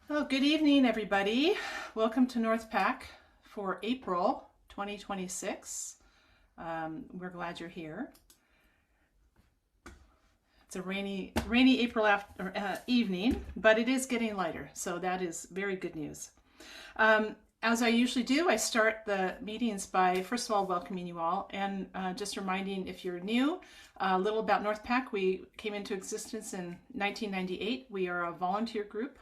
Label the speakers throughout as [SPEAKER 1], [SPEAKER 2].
[SPEAKER 1] Oh, good evening, everybody. Welcome to NPAC for April 2026. We're glad you're here. It's a rainy April evening, but it is getting lighter, so that is very good news. As I usually do, I start the meetings by, first of all, welcoming you all and just reminding if you're new, a little about NPAC. We came into existence in 1998. We are a volunteer group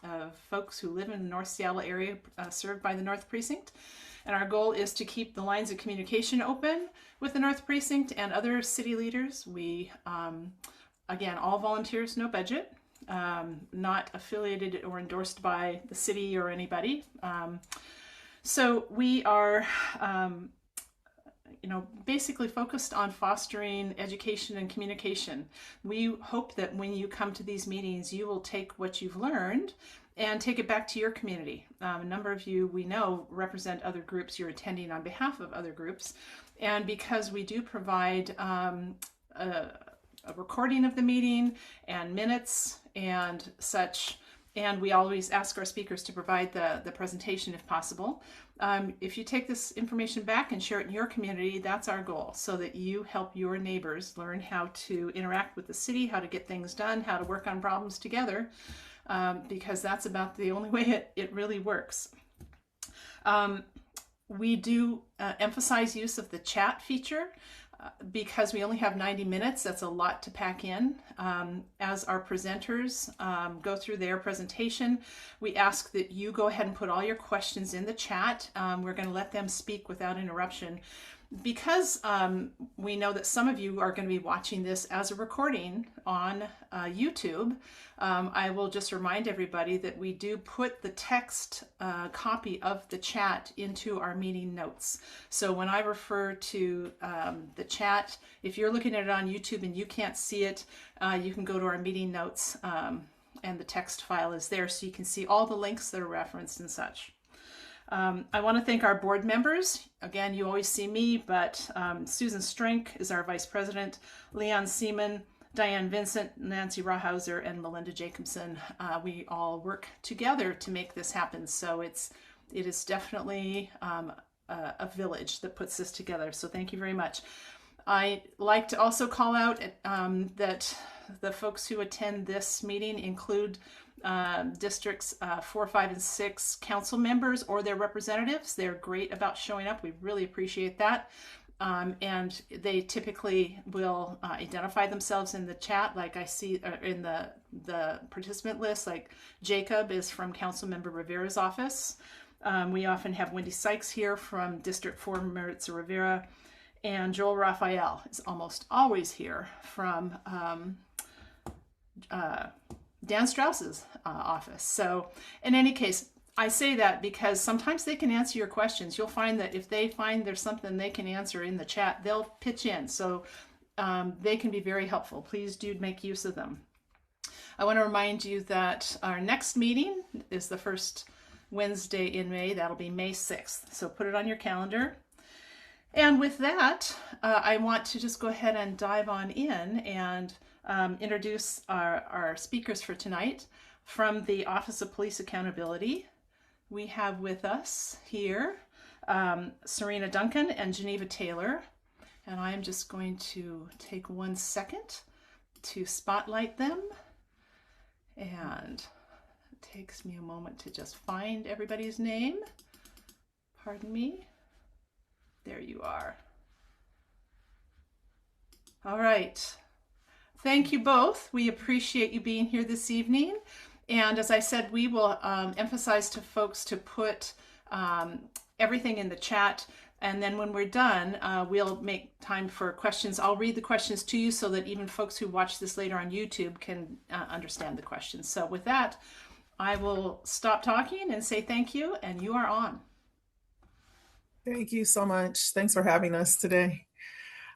[SPEAKER 1] of folks who live in the North Seattle area served by the North Precinct. And our goal is to keep the lines of communication open with the North Precinct and other city leaders. We, again, all volunteers, no budget, not affiliated or endorsed by the city or anybody. So we are basically focused on fostering education and communication. We hope that when you come to these meetings, you will take what you've learned and take it back to your community. A number of you we know represent other groups. You're attending on behalf of other groups. And because we do provide a recording of the meeting and minutes and such, and we always ask our speakers to provide the presentation if possible. If you take this information back and share it in your community, that's our goal, so that you help your neighbors learn how to interact with the city, how to get things done, how to work on problems together, because that's about the only way it really works. We do emphasize use of the chat feature. Because we only have 90 minutes, that's a lot to pack in. As our presenters go through their presentation, we ask that you go ahead and put all your questions in the chat. We're going to let them speak without interruption. Because we know that some of you are going to be watching this as a recording on YouTube, I will just remind everybody that we do put the text copy of the chat into our meeting notes. So when I refer to the chat, if you're looking at it on YouTube and you can't see it, you can go to our meeting notes and the text file is there, so you can see all the links that are referenced and such. I want to thank our board members. Again, you always see me, but Susan Strink is our vice president, Leon Seaman, Diane Vincent, Nancy Rawhauser, and Melinda Jacobson. We all work together to make this happen. So it is definitely a village that puts this together. So thank you very much. I like to also call out that the folks who attend this meeting include districts 4, 5, and 6 council members or their representatives. They're great about showing up. We really appreciate that. And they typically will identify themselves in the chat, like I see in the participant list, like Jacob is from Councilmember Rivera's office. We often have Wendy Sykes here from District 4 Maritza Rivera, and Joel Raphael is almost always here from Dan Strauss's office. So in any case, I say that because sometimes they can answer your questions. You'll find that if they find there's something they can answer in the chat, they'll pitch in. So they can be very helpful. Please do make use of them. I want to remind you that our next meeting is the first Wednesday in May. That'll be May 6th. So put it on your calendar. And with that, I want to just go ahead and dive on in and introduce our speakers for tonight. From the Office of Police Accountability, we have with us here Serena Duncan and Geneva Taylor. And I am just going to take 1 second to spotlight them. And it takes me a moment to just find everybody's name. Pardon me. There you are. All right. Thank you both. We appreciate you being here this evening. And as I said, we will emphasize to folks to put everything in the chat. And then when we're done, we'll make time for questions. I'll read the questions to you so that even folks who watch this later on YouTube can understand the questions. So with that, I will stop talking and say thank you, and you are on.
[SPEAKER 2] Thank you so much. Thanks for having us today.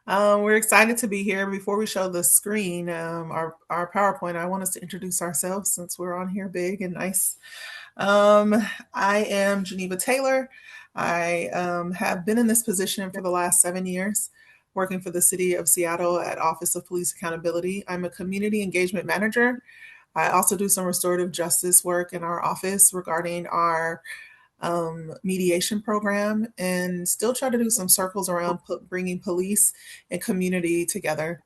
[SPEAKER 2] We're excited to be here. Before we show the screen, our PowerPoint, I want us to introduce ourselves since we're on here big and nice. I am Geneva Taylor. I have been in this position for the last 7 years, working for the City of Seattle at Office of Police Accountability. I'm a community engagement manager. I also do some restorative justice work in our office regarding our mediation program, and still try to do some circles around bringing police and community together.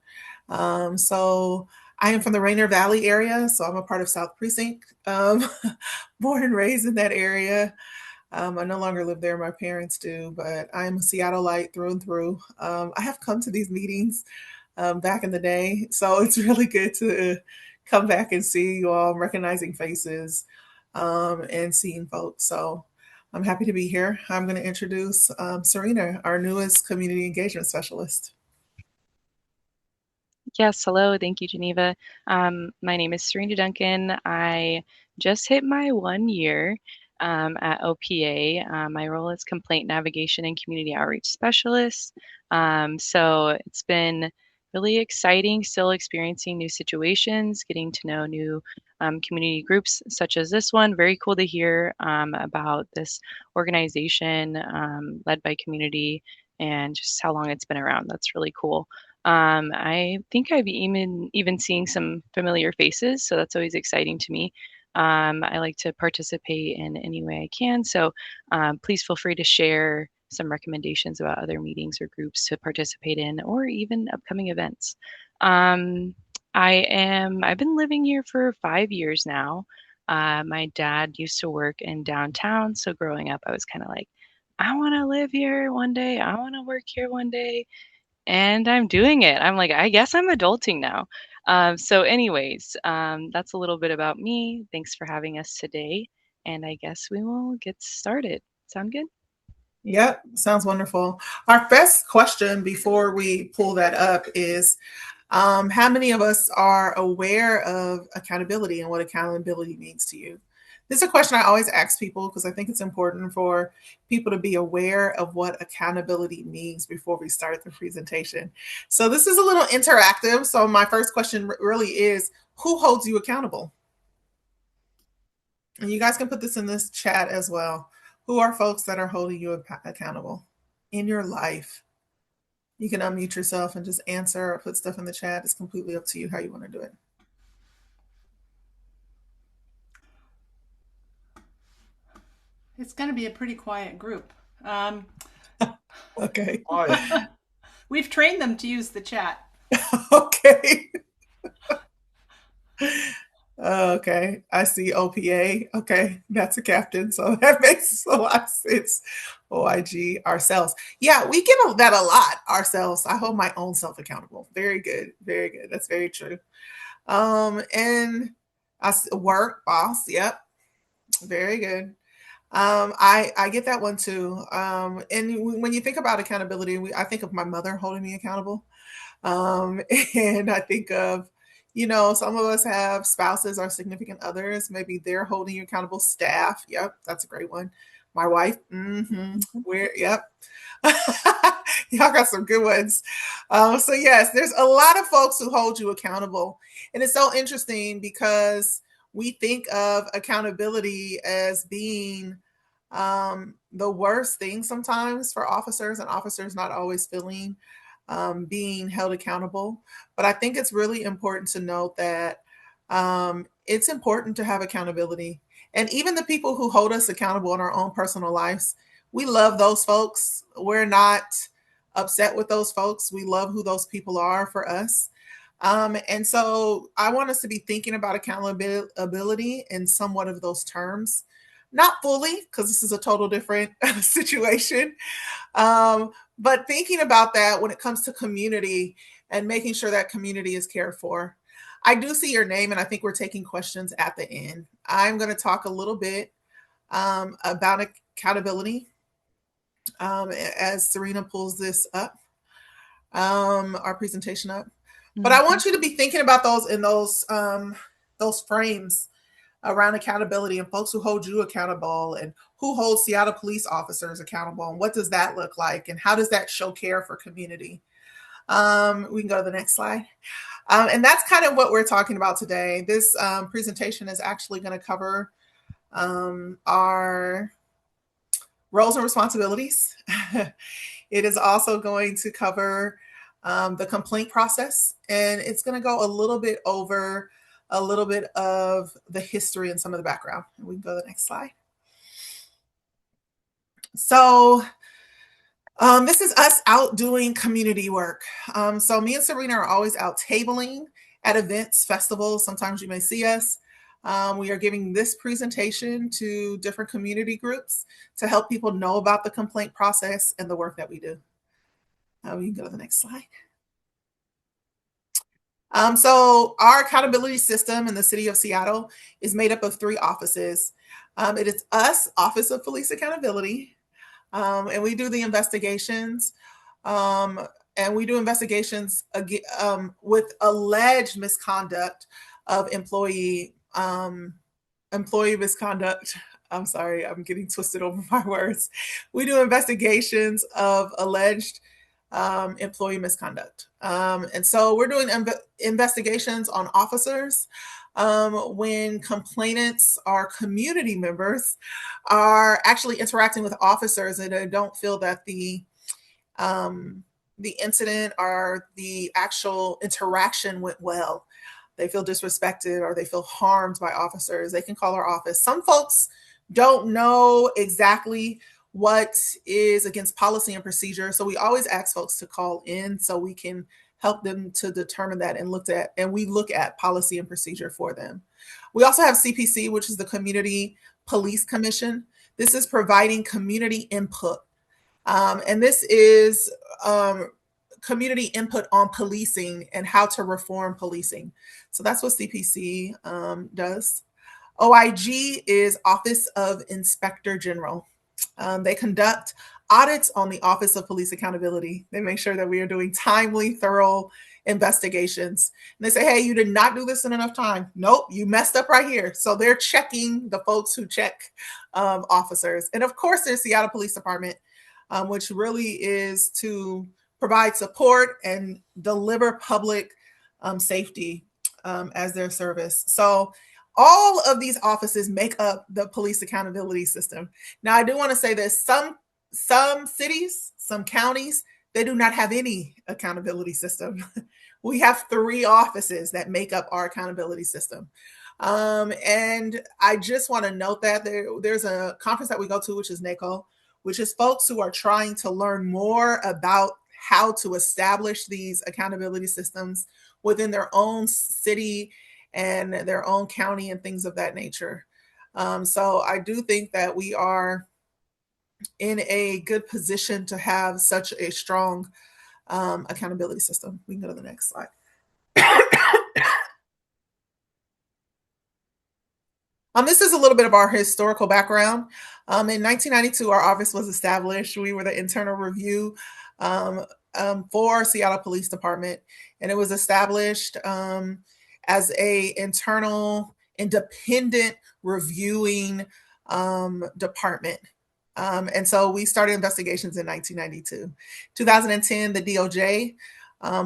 [SPEAKER 2] So I am from the Rainier Valley area, so I'm a part of South Precinct, born and raised in that area. I no longer live there, my parents do, but I am a Seattleite through and through. I have come to these meetings back in the day, so it's really good to come back and see you all, recognizing faces and seeing folks. So I'm happy to be here. I'm going to introduce Serena, our newest community engagement specialist.
[SPEAKER 3] Yes, hello. Thank you, Geneva. My name is Serena Duncan. I just hit my 1 year at OPA. My role is Complaint Navigation and Community Outreach Specialist. So it's been really exciting, still experiencing new situations, getting to know new community groups such as this one. Very cool to hear about this organization led by community and just how long it's been around. That's really cool. I think I've even seeing some familiar faces, so that's always exciting to me. I like to participate in any way I can, so please feel free to share some recommendations about other meetings or groups to participate in, or even upcoming events. Um, I've been living here for 5 years now. My dad used to work in downtown, so growing up, I was kind of like, I want to live here one day. I want to work here one day. And I'm doing it. I'm like, I guess I'm adulting now. So, anyways, that's a little bit about me. Thanks for having us today. And I guess we will get started. Sound good?
[SPEAKER 2] Yep, sounds wonderful. Our first question before we pull that up is how many of us are aware of accountability and what accountability means to you? This is a question I always ask people because I think it's important for people to be aware of what accountability means before we start the presentation. So this is a little interactive. So my first question really is, who holds you accountable? And you guys can put this in this chat as well. Who are folks that are holding you accountable in your life? You can unmute yourself and just answer or put stuff in the chat. It's completely up to you how you want to do it.
[SPEAKER 1] It's going to be a pretty quiet group.
[SPEAKER 2] Okay.
[SPEAKER 1] We've trained them to use the chat.
[SPEAKER 2] Okay. Okay. I see OPA. Okay. That's a captain. So that makes a lot of sense. OIG, ourselves. Yeah, we get that a lot, ourselves. I hold my own self accountable. Very good. Very good. That's very true. And I work, boss. Yep. Very good. I get that one too. And when you think about accountability, I think of my mother holding me accountable. Um, and I think of, some of us have spouses or significant others. Maybe they're holding you accountable. Staff. Yep, that's a great one. My wife. Yep. Y'all got some good ones. So yes, there's a lot of folks who hold you accountable, and it's so interesting because we think of accountability as being the worst thing sometimes for officers, and officers not always feeling being held accountable. But I think it's really important to note that it's important to have accountability. And even the people who hold us accountable in our own personal lives, we love those folks. We're not upset with those folks. We love who those people are for us. And so I want us to be thinking about accountability in somewhat of those terms. Not fully, because this is a total different situation. But thinking about that when it comes to community and making sure that community is cared for. I do see your name, and I think we're taking questions at the end. I'm going to talk a little bit about accountability as Serena pulls this up, our presentation up. But I want you to be thinking about those in those frames around accountability and folks who hold you accountable and who holds Seattle police officers accountable, and what does that look like, and how does that show care for community? We can go to the next slide. And that's kind of what we're talking about today. This presentation is actually going to cover our roles and responsibilities. It is also going to cover the complaint process, and it's going to go a little bit over a little bit of the history and some of the background. We can go to the next slide. So this is us out doing community work. So me and Serena are always out tabling at events, festivals. Sometimes you may see us. We are giving this presentation to different community groups to help people know about the complaint process and the work that we do. We can go to the next slide. So our accountability system in the city of Seattle is made up of 3 offices. It is us, Office of Police Accountability, and we do the investigations. And we do investigations with alleged misconduct of employee misconduct. I'm sorry, I'm getting twisted over my words. We do investigations of alleged employee misconduct. And so we're doing investigations on officers when complainants or community members are actually interacting with officers and they don't feel that the incident or the actual interaction went well. They feel disrespected or they feel harmed by officers. They can call our office. Some folks don't know exactly what is against policy and procedure. So we always ask folks to call in so we can help them to determine that and we look at policy and procedure for them. We also have CPC, which is the Community Police Commission. This is providing community input. And this is community input on policing and how to reform policing. So that's what CPC does. OIG is Office of Inspector General. They conduct audits on the Office of Police Accountability. They make sure that we are doing timely, thorough investigations. And they say, hey, you did not do this in enough time. Nope, you messed up right here. So they're checking the folks who check officers. And of course, there's Seattle Police Department, which really is to provide support and deliver public safety as their service. So all of these offices make up the police accountability system. Now, I do want to say this. Some cities, some counties, they do not have any accountability system. We have 3 offices that make up our accountability system. And I just want to note that there's a conference that we go to, which is NACO, which is folks who are trying to learn more about how to establish these accountability systems within their own city and their own county and things of that nature. So I do think that we are in a good position to have such a strong accountability system. We can go to the next slide. This is a little bit of our historical background. In 1992, our office was established. We were the internal review for Seattle Police Department, and it was established as a internal independent reviewing department. And so we started investigations in 1992. 2010, the DOJ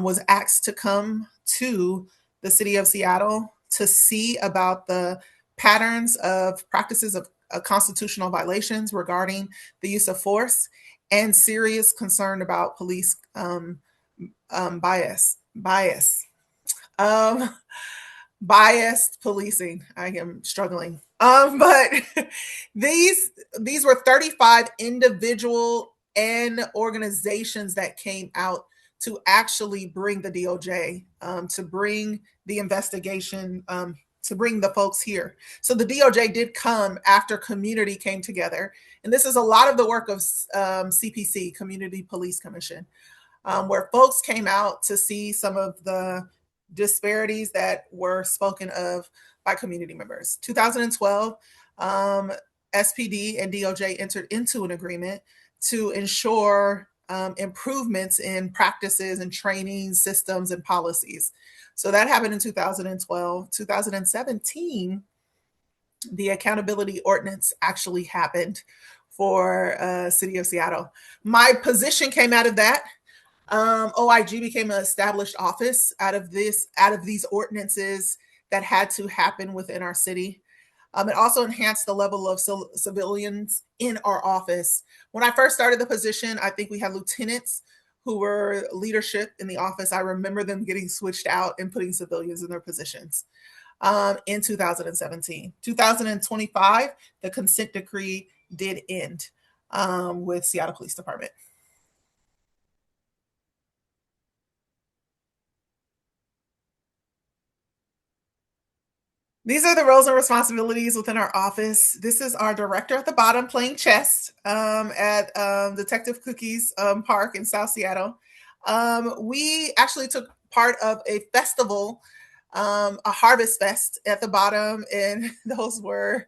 [SPEAKER 2] was asked to come to the city of Seattle to see about the patterns of practices of constitutional violations regarding the use of force and serious concern about police biased policing. I am struggling. But these were 35 individual and organizations that came out to actually bring the DOJ, to bring the investigation, to bring the folks here. So the DOJ did come after community came together. And this is a lot of the work of CPC, Community Police Commission, where folks came out to see some of the disparities that were spoken of by community members. 2012, SPD and DOJ entered into an agreement to ensure improvements in practices and training systems and policies. So that happened in 2012. 2017, the accountability ordinance actually happened for City of Seattle. My position came out of that. OIG became an established office out of these ordinances that had to happen within our city. It also enhanced the level of civilians in our office. When I first started the position, I think we had lieutenants who were leadership in the office. I remember them getting switched out and putting civilians in their positions. in 2017. 2025, the consent decree did end with Seattle Police Department. These are the roles and responsibilities within our office. This is our director at the bottom playing chess at Detective Cookie's Park in South Seattle. We actually took part of a festival, a harvest fest at the bottom, and those were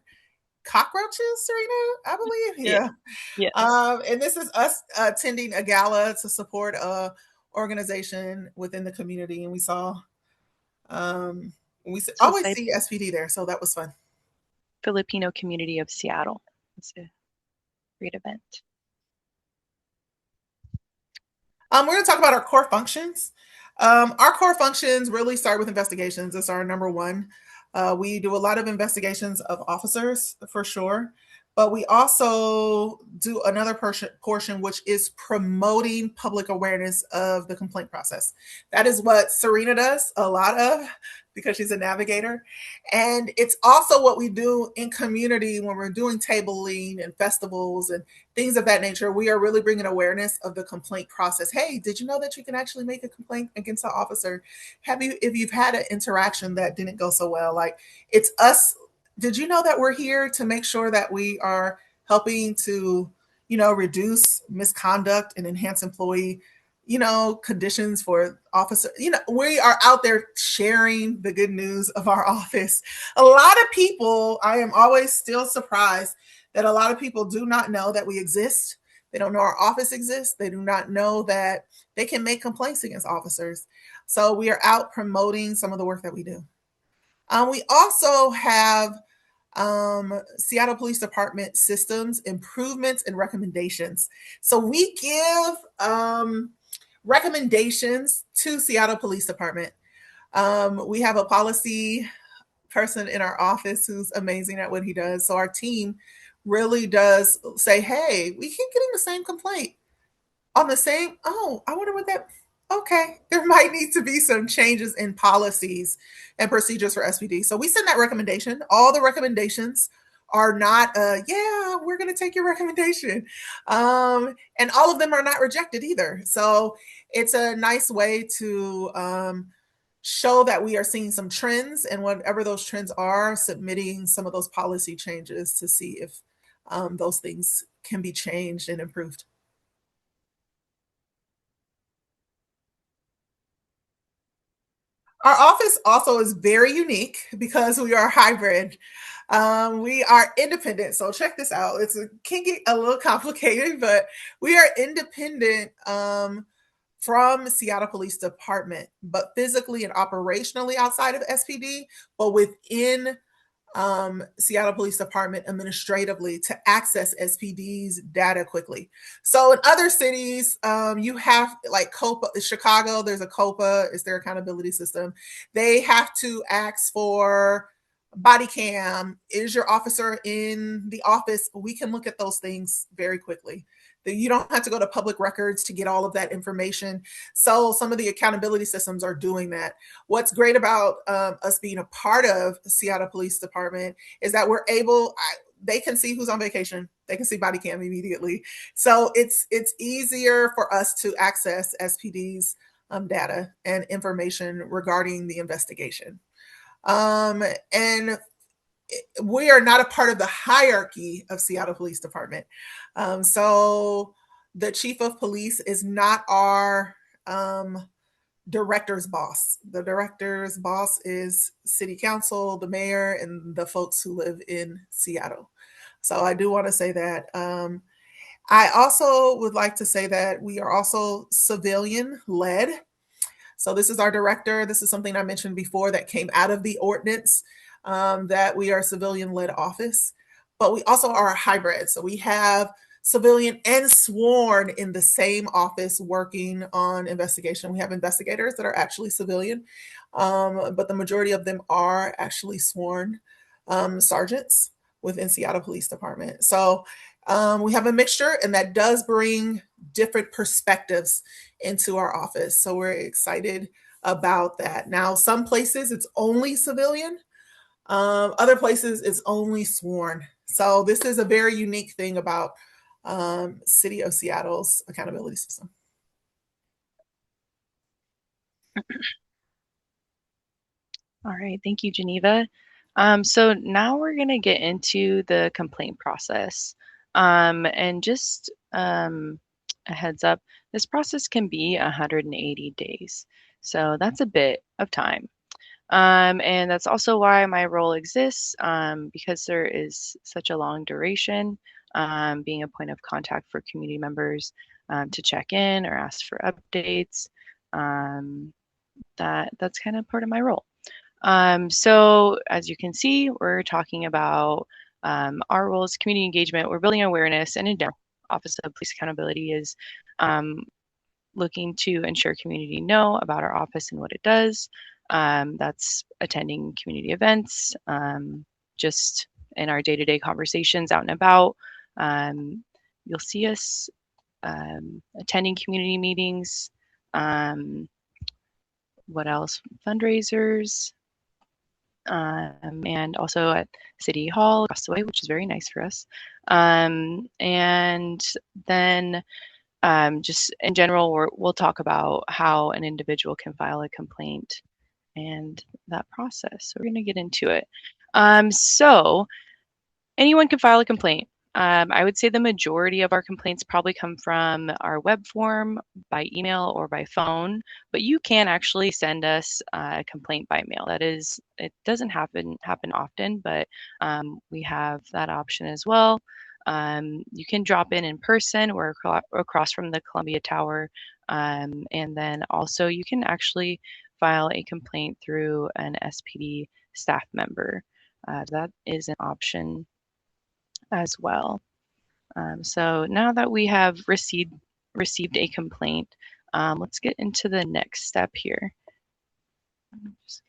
[SPEAKER 2] cockroaches, Serena, I believe. Yeah.
[SPEAKER 3] Yes.
[SPEAKER 2] And this is us attending a gala to support a organization within the community, and we saw we always see SPD there, so that was fun.
[SPEAKER 3] Filipino community of Seattle. It's a great event.
[SPEAKER 2] We're going to talk about our core functions. Our core functions really start with investigations. It's our number one. We do a lot of investigations of officers for sure, but we also do another portion, which is promoting public awareness of the complaint process. That is what Serena does a lot of, because she's a navigator. And it's also what we do in community when we're doing tabling and festivals and things of that nature. We are really bringing awareness of the complaint process. Hey, did you know that you can actually make a complaint against an officer? If you've had an interaction that didn't go so well, like it's us. Did you know that we're here to make sure that we are helping to, reduce misconduct and enhance employee conditions for officers? We are out there sharing the good news of our office. A lot of people, I am always still surprised that a lot of people do not know that we exist. They don't know our office exists. They do not know that they can make complaints against officers. So we are out promoting some of the work that we do. We also have Seattle Police Department systems improvements and recommendations. So we give recommendations to Seattle Police Department. We have a policy person in our office who's amazing at what he does. So our team really does say, hey, we keep getting the same complaint on the same. Oh, I wonder what that. Okay, there might need to be some changes in policies and procedures for SPD. So we send that recommendation. All the recommendations are not, yeah, we're going to take your recommendation. And all of them are not rejected either. So it's a nice way to show that we are seeing some trends, and whatever those trends are, submitting some of those policy changes to see if those things can be changed and improved. Our office also is very unique because we are hybrid. We are independent. So check this out. It can get a little complicated, but we are independent from Seattle Police Department, but physically and operationally outside of SPD, but within Seattle Police Department administratively to access SPD's data quickly. So in other cities, you have like COPA, Chicago, there's a COPA, it's their accountability system. They have to ask for body cam. Is your officer in the office? We can look at those things very quickly. You don't have to go to public records to get all of that information. So some of the accountability systems are doing that. What's great about us being a part of Seattle Police Department is that we're able, they can see who's on vacation. They can see body cam immediately. So it's easier for us to access SPD's data and information regarding the investigation. And we are not a part of the hierarchy of Seattle Police Department. So the chief of police is not our director's boss. The director's boss is city council, the mayor, and the folks who live in Seattle. So I do want to say that. I also would like to say that we are also civilian led. So this is our director. This is something I mentioned before that came out of the ordinance, that we are a civilian-led office, but we also are a hybrid. So we have civilian and sworn in the same office working on investigation. We have investigators that are actually civilian, but the majority of them are actually sworn sergeants within Seattle Police Department. So we have a mixture, and that does bring different perspectives into our office. So we're excited about that. Now, some places it's only civilian. Other places, it's only sworn. So this is a very unique thing about City of Seattle's accountability system.
[SPEAKER 3] All right, thank you, Geneva. So now we're going to get into the complaint process. And just a heads up, this process can be 180 days. So that's a bit of time. And that's also why my role exists, because there is such a long duration, being a point of contact for community members to check in or ask for updates. That's kind of part of my role. So as you can see, we're talking about our role as community engagement. We're building awareness, and in general, Office of Police Accountability is looking to ensure community know about our office and what it does. That's attending community events, just in our day-to-day conversations out and about. You'll see us attending community meetings. What else? Fundraisers. And also at City Hall across the way, which is very nice for us. And then just in general, we'll talk about how an individual can file a complaint and that process. So we're going to get into it. So anyone can file a complaint. I would say the majority of our complaints probably come from our web form, by email, or by phone, but you can actually send us a complaint by mail. That is, it doesn't happen often, but we have that option as well. You can drop in person or across from the Columbia Tower, and then also you can actually file a complaint through an SPD staff member. That is an option as well. So now that we have received a complaint, let's get into the next step here. I'm just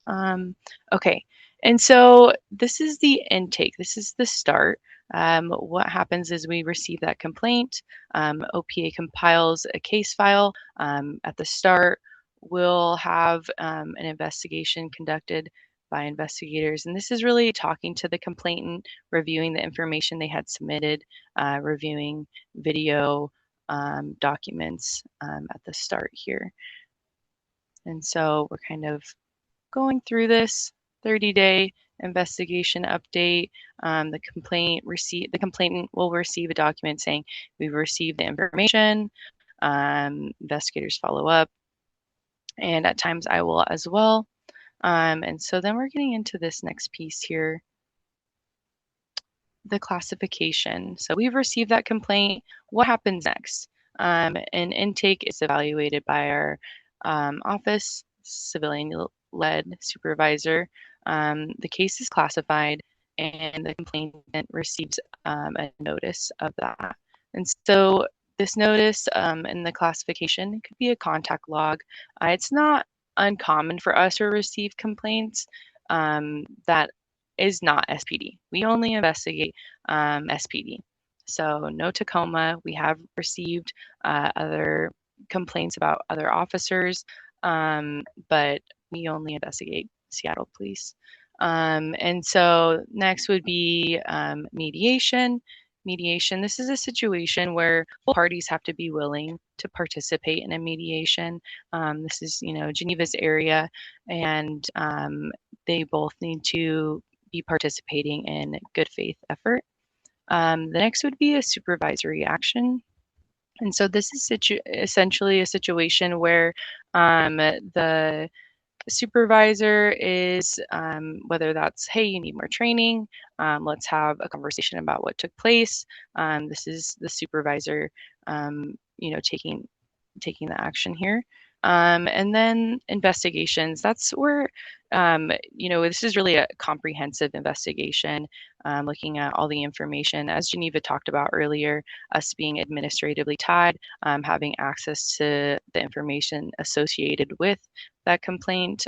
[SPEAKER 3] gonna, okay, and so this is the intake. This is the start. What happens is we receive that complaint. OPA compiles a case file. At the start, we'll have an investigation conducted by investigators. And this is really talking to the complainant, reviewing the information they had submitted, reviewing video documents at the start here. And so we're kind of going through this 30-day investigation update. The complainant will receive a document saying we've received the information. Investigators follow up, and at times I will as well. And so then we're getting into this next piece here, the classification. So we've received that complaint. What happens next? An intake is evaluated by our office civilian-led supervisor. The case is classified, and the complainant receives a notice of that. And so this notice in the classification could be a contact log. It's not uncommon for us to receive complaints that is not SPD. We only investigate SPD. So no Tacoma. We have received other complaints about other officers, but we only investigate Seattle police. And so next would be mediation. Mediation, this is a situation where both parties have to be willing to participate in a mediation. This is, Geneva's area, and they both need to be participating in good faith effort. The next would be a supervisory action. And so this is essentially a situation where the supervisor is, whether that's, hey, you need more training, let's have a conversation about what took place. This is the supervisor, taking the action here. And then investigations, that's where, this is really a comprehensive investigation, looking at all the information. As Geneva talked about earlier, us being administratively tied, having access to the information associated with that complaint,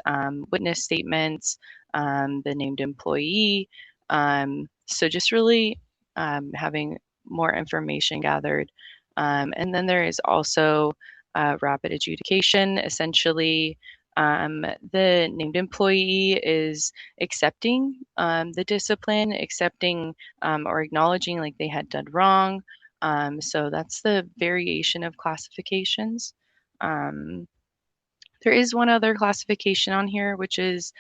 [SPEAKER 3] witness statements, the named employee. So just really having more information gathered. And then there is also rapid adjudication. Essentially, The named employee is accepting the discipline, accepting or acknowledging like they had done wrong. So that's the variation of classifications. There is one other classification on here, which is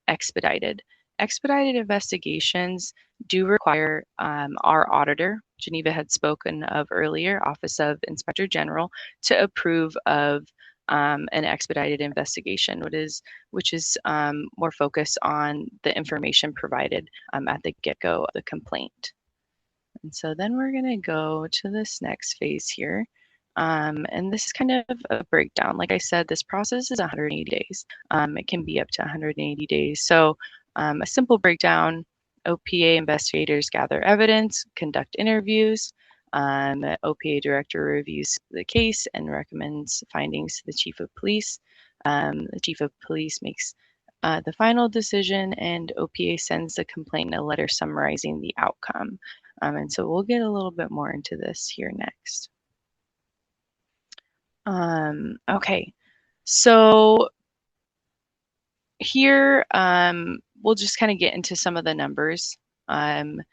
[SPEAKER 3] expedited. Expedited investigations do require our auditor, Geneva had spoken of earlier, Office of Inspector General, to approve of an expedited investigation, which is more focused on the information provided at the get-go of the complaint. And so then we're going to go to this next phase here. And this is kind of a breakdown. Like I said, this process is 180 days. It can be up to 180 days. So a simple breakdown: OPA investigators gather evidence, conduct interviews. The OPA director reviews the case and recommends findings to the chief of police. The chief of police makes the final decision, and OPA sends the complainant a letter summarizing the outcome. And so we'll get a little bit more into this here next. Okay, so here we'll just kind of get into some of the numbers. And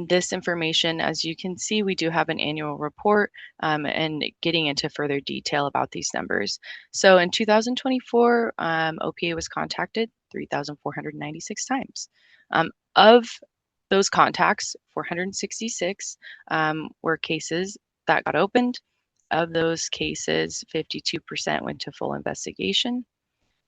[SPEAKER 3] this information, as you can see, we do have an annual report and getting into further detail about these numbers. So in 2024, OPA was contacted 3,496 times. Of those contacts, 466 were cases that got opened. Of those cases, 52% went to full investigation.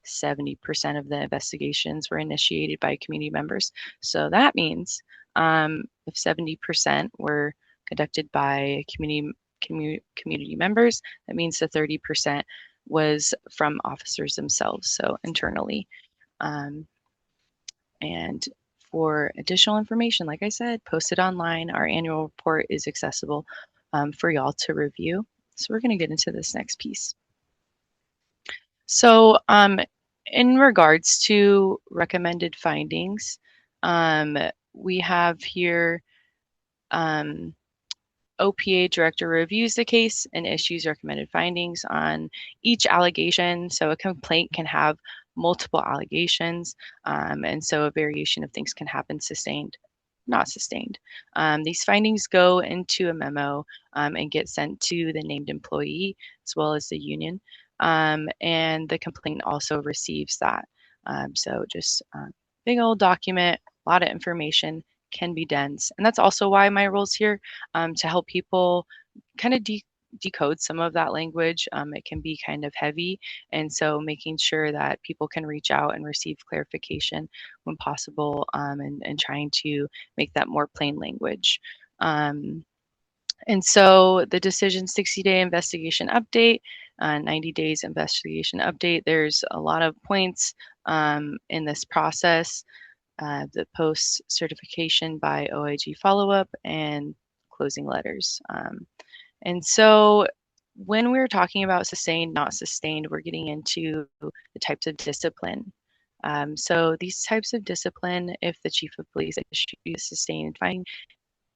[SPEAKER 3] 70% of the investigations were initiated by community members. So that means if 70% were conducted by community members, that means the 30% was from officers themselves, so internally. And for additional information, like I said, posted online, our annual report is accessible for y'all to review. So we're going to get into this next piece. So in regards to recommended findings, we have here OPA director reviews the case and issues recommended findings on each allegation. So a complaint can have multiple allegations, and so a variation of things can happen: sustained, not sustained. These findings go into a memo and get sent to the named employee as well as the union, and the complainant also receives that. So just big old document, a lot of information, can be dense. And that's also why my role's here, to help people kind of decode some of that language. It can be kind of heavy. And so making sure that people can reach out and receive clarification when possible, and trying to make that more plain language. And so the decision 60-day investigation update, 90 days investigation update, there's a lot of points in this process. The post certification by OIG follow-up and closing letters. And so when we're talking about sustained, not sustained, we're getting into the types of discipline. So these types of discipline, if the chief of police issues sustained finding,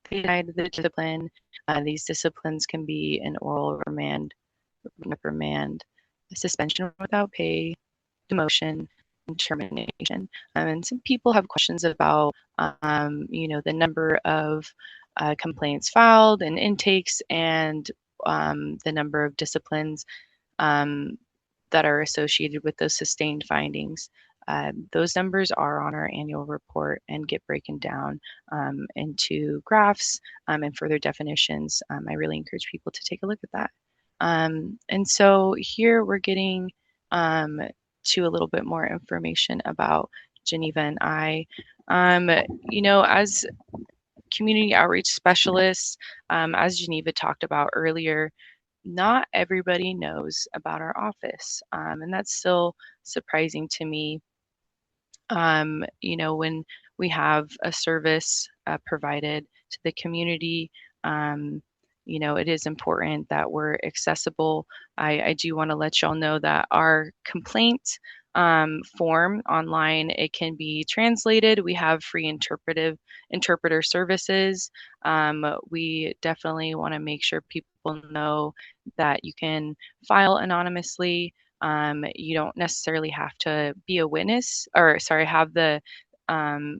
[SPEAKER 3] they denied the discipline. These disciplines can be an oral reprimand, a suspension without pay, demotion, termination. And some people have questions about, the number of complaints filed and intakes, and the number of disciplines that are associated with those sustained findings. Those numbers are on our annual report and get broken down into graphs and further definitions. I really encourage people to take a look at that. And so here we're getting to a little bit more information about Geneva and I. As community outreach specialists, as Geneva talked about earlier, not everybody knows about our office, and that's still surprising to me. When we have a service provided to the community, it is important that we're accessible. I do want to let y'all know that our complaint form online, it can be translated. We have free interpreter services. We definitely want to make sure people people know that you can file anonymously. You don't necessarily have to be a witness, or sorry, have the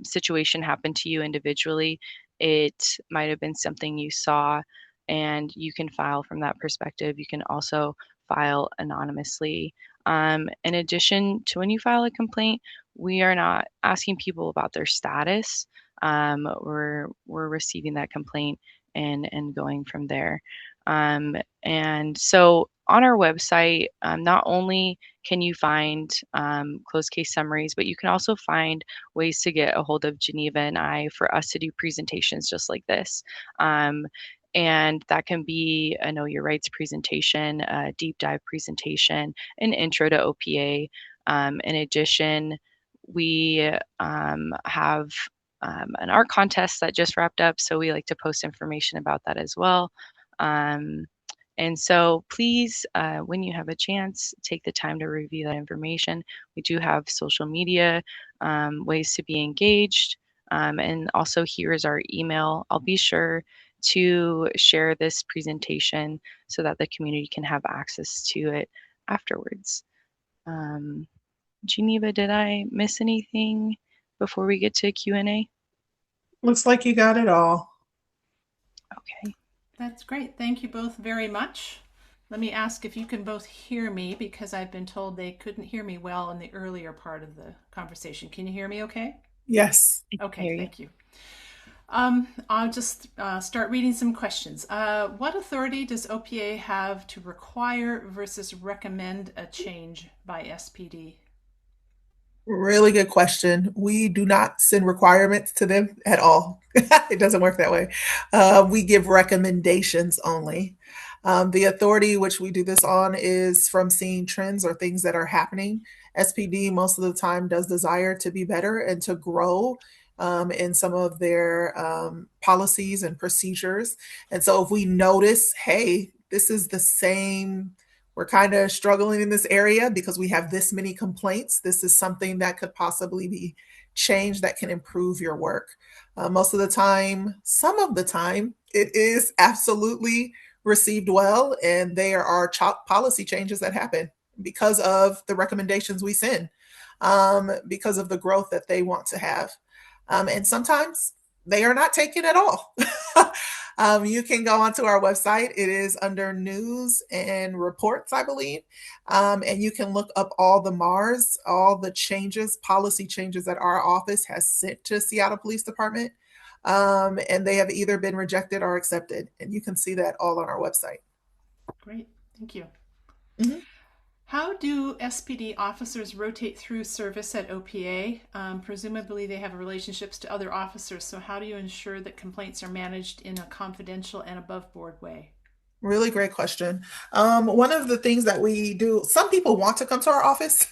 [SPEAKER 3] situation happen to you individually. It might have been something you saw, and you can file from that perspective. You can also file anonymously. In addition to when you file a complaint, we are not asking people about their status. We're receiving that complaint and going from there. And so on our website, not only can you find closed case summaries, but you can also find ways to get a hold of Geneva and I for us to do presentations just like this. And that can be a Know Your Rights presentation, a deep dive presentation, an intro to OPA. In addition, we have an art contest that just wrapped up, so we like to post information about that as well. And so please, when you have a chance, take the time to review that information. We do have social media ways to be engaged. And also here is our email. I'll be sure to share this presentation so that the community can have access to it afterwards. Geneva, did I miss anything before we get to Q&A?
[SPEAKER 2] Looks like you got it all.
[SPEAKER 3] Okay.
[SPEAKER 1] That's great. Thank you both very much. Let me ask if you can both hear me, because I've been told they couldn't hear me well in the earlier part of the conversation. Can you hear me okay?
[SPEAKER 2] Yes.
[SPEAKER 1] Okay, thank you. I'll just start reading some questions. What authority does OPA have to require versus recommend a change by SPD?
[SPEAKER 2] Really good question. We do not send requirements to them at all. It doesn't work that way. We give recommendations only. The authority which we do this on is from seeing trends or things that are happening. SPD most of the time does desire to be better and to grow in some of their policies and procedures. And so if we notice, hey, this is the same, we're kind of struggling in this area because we have this many complaints. This is something that could possibly be changed that can improve your work. Most of the time, some of the time, it is absolutely received well, and there are policy changes that happen because of the recommendations we send, because of the growth that they want to have. And sometimes they are not taken at all. You can go onto our website. It is under news and reports, I believe. And you can look up all the MARs, all the changes, policy changes that our office has sent to Seattle Police Department. And they have either been rejected or accepted. And you can see that all on our website.
[SPEAKER 1] Great, thank you.
[SPEAKER 2] Mm-hmm.
[SPEAKER 1] How do SPD officers rotate through service at OPA? Presumably they have relationships to other officers, so how do you ensure that complaints are managed in a confidential and above board way?
[SPEAKER 2] Really great question. One of the things that we do, some people want to come to our office.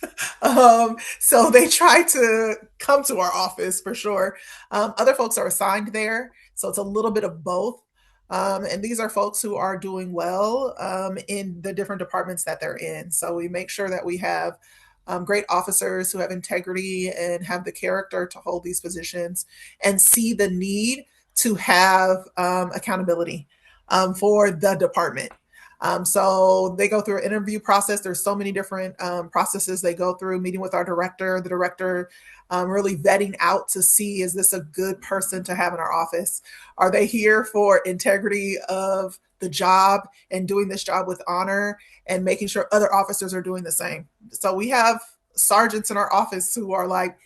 [SPEAKER 2] So they try to come to our office for sure. Other folks are assigned there. So it's a little bit of both. And these are folks who are doing well in the different departments that they're in. So we make sure that we have great officers who have integrity and have the character to hold these positions and see the need to have accountability for the department. So they go through an interview process. There's so many different processes they go through, meeting with our director, the director really vetting out to see, is this a good person to have in our office? Are they here for integrity of the job and doing this job with honor and making sure other officers are doing the same? So we have sergeants in our office who are like,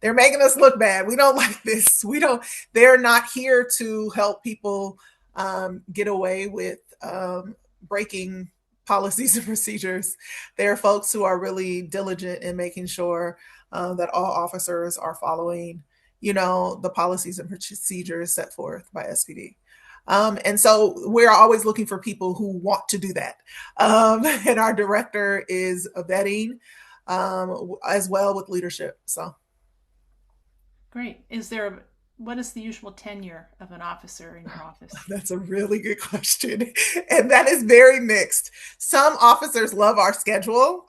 [SPEAKER 2] they're making us look bad. We don't like this. They're not here to help people get away with breaking policies and procedures. There are folks who are really diligent in making sure that all officers are following, the policies and procedures set forth by SPD. And so we're always looking for people who want to do that. And our director is vetting as well with leadership. So.
[SPEAKER 1] Great. What is the usual tenure of an officer in your office?
[SPEAKER 2] That's a really good question. And that is very mixed. Some officers love our schedule.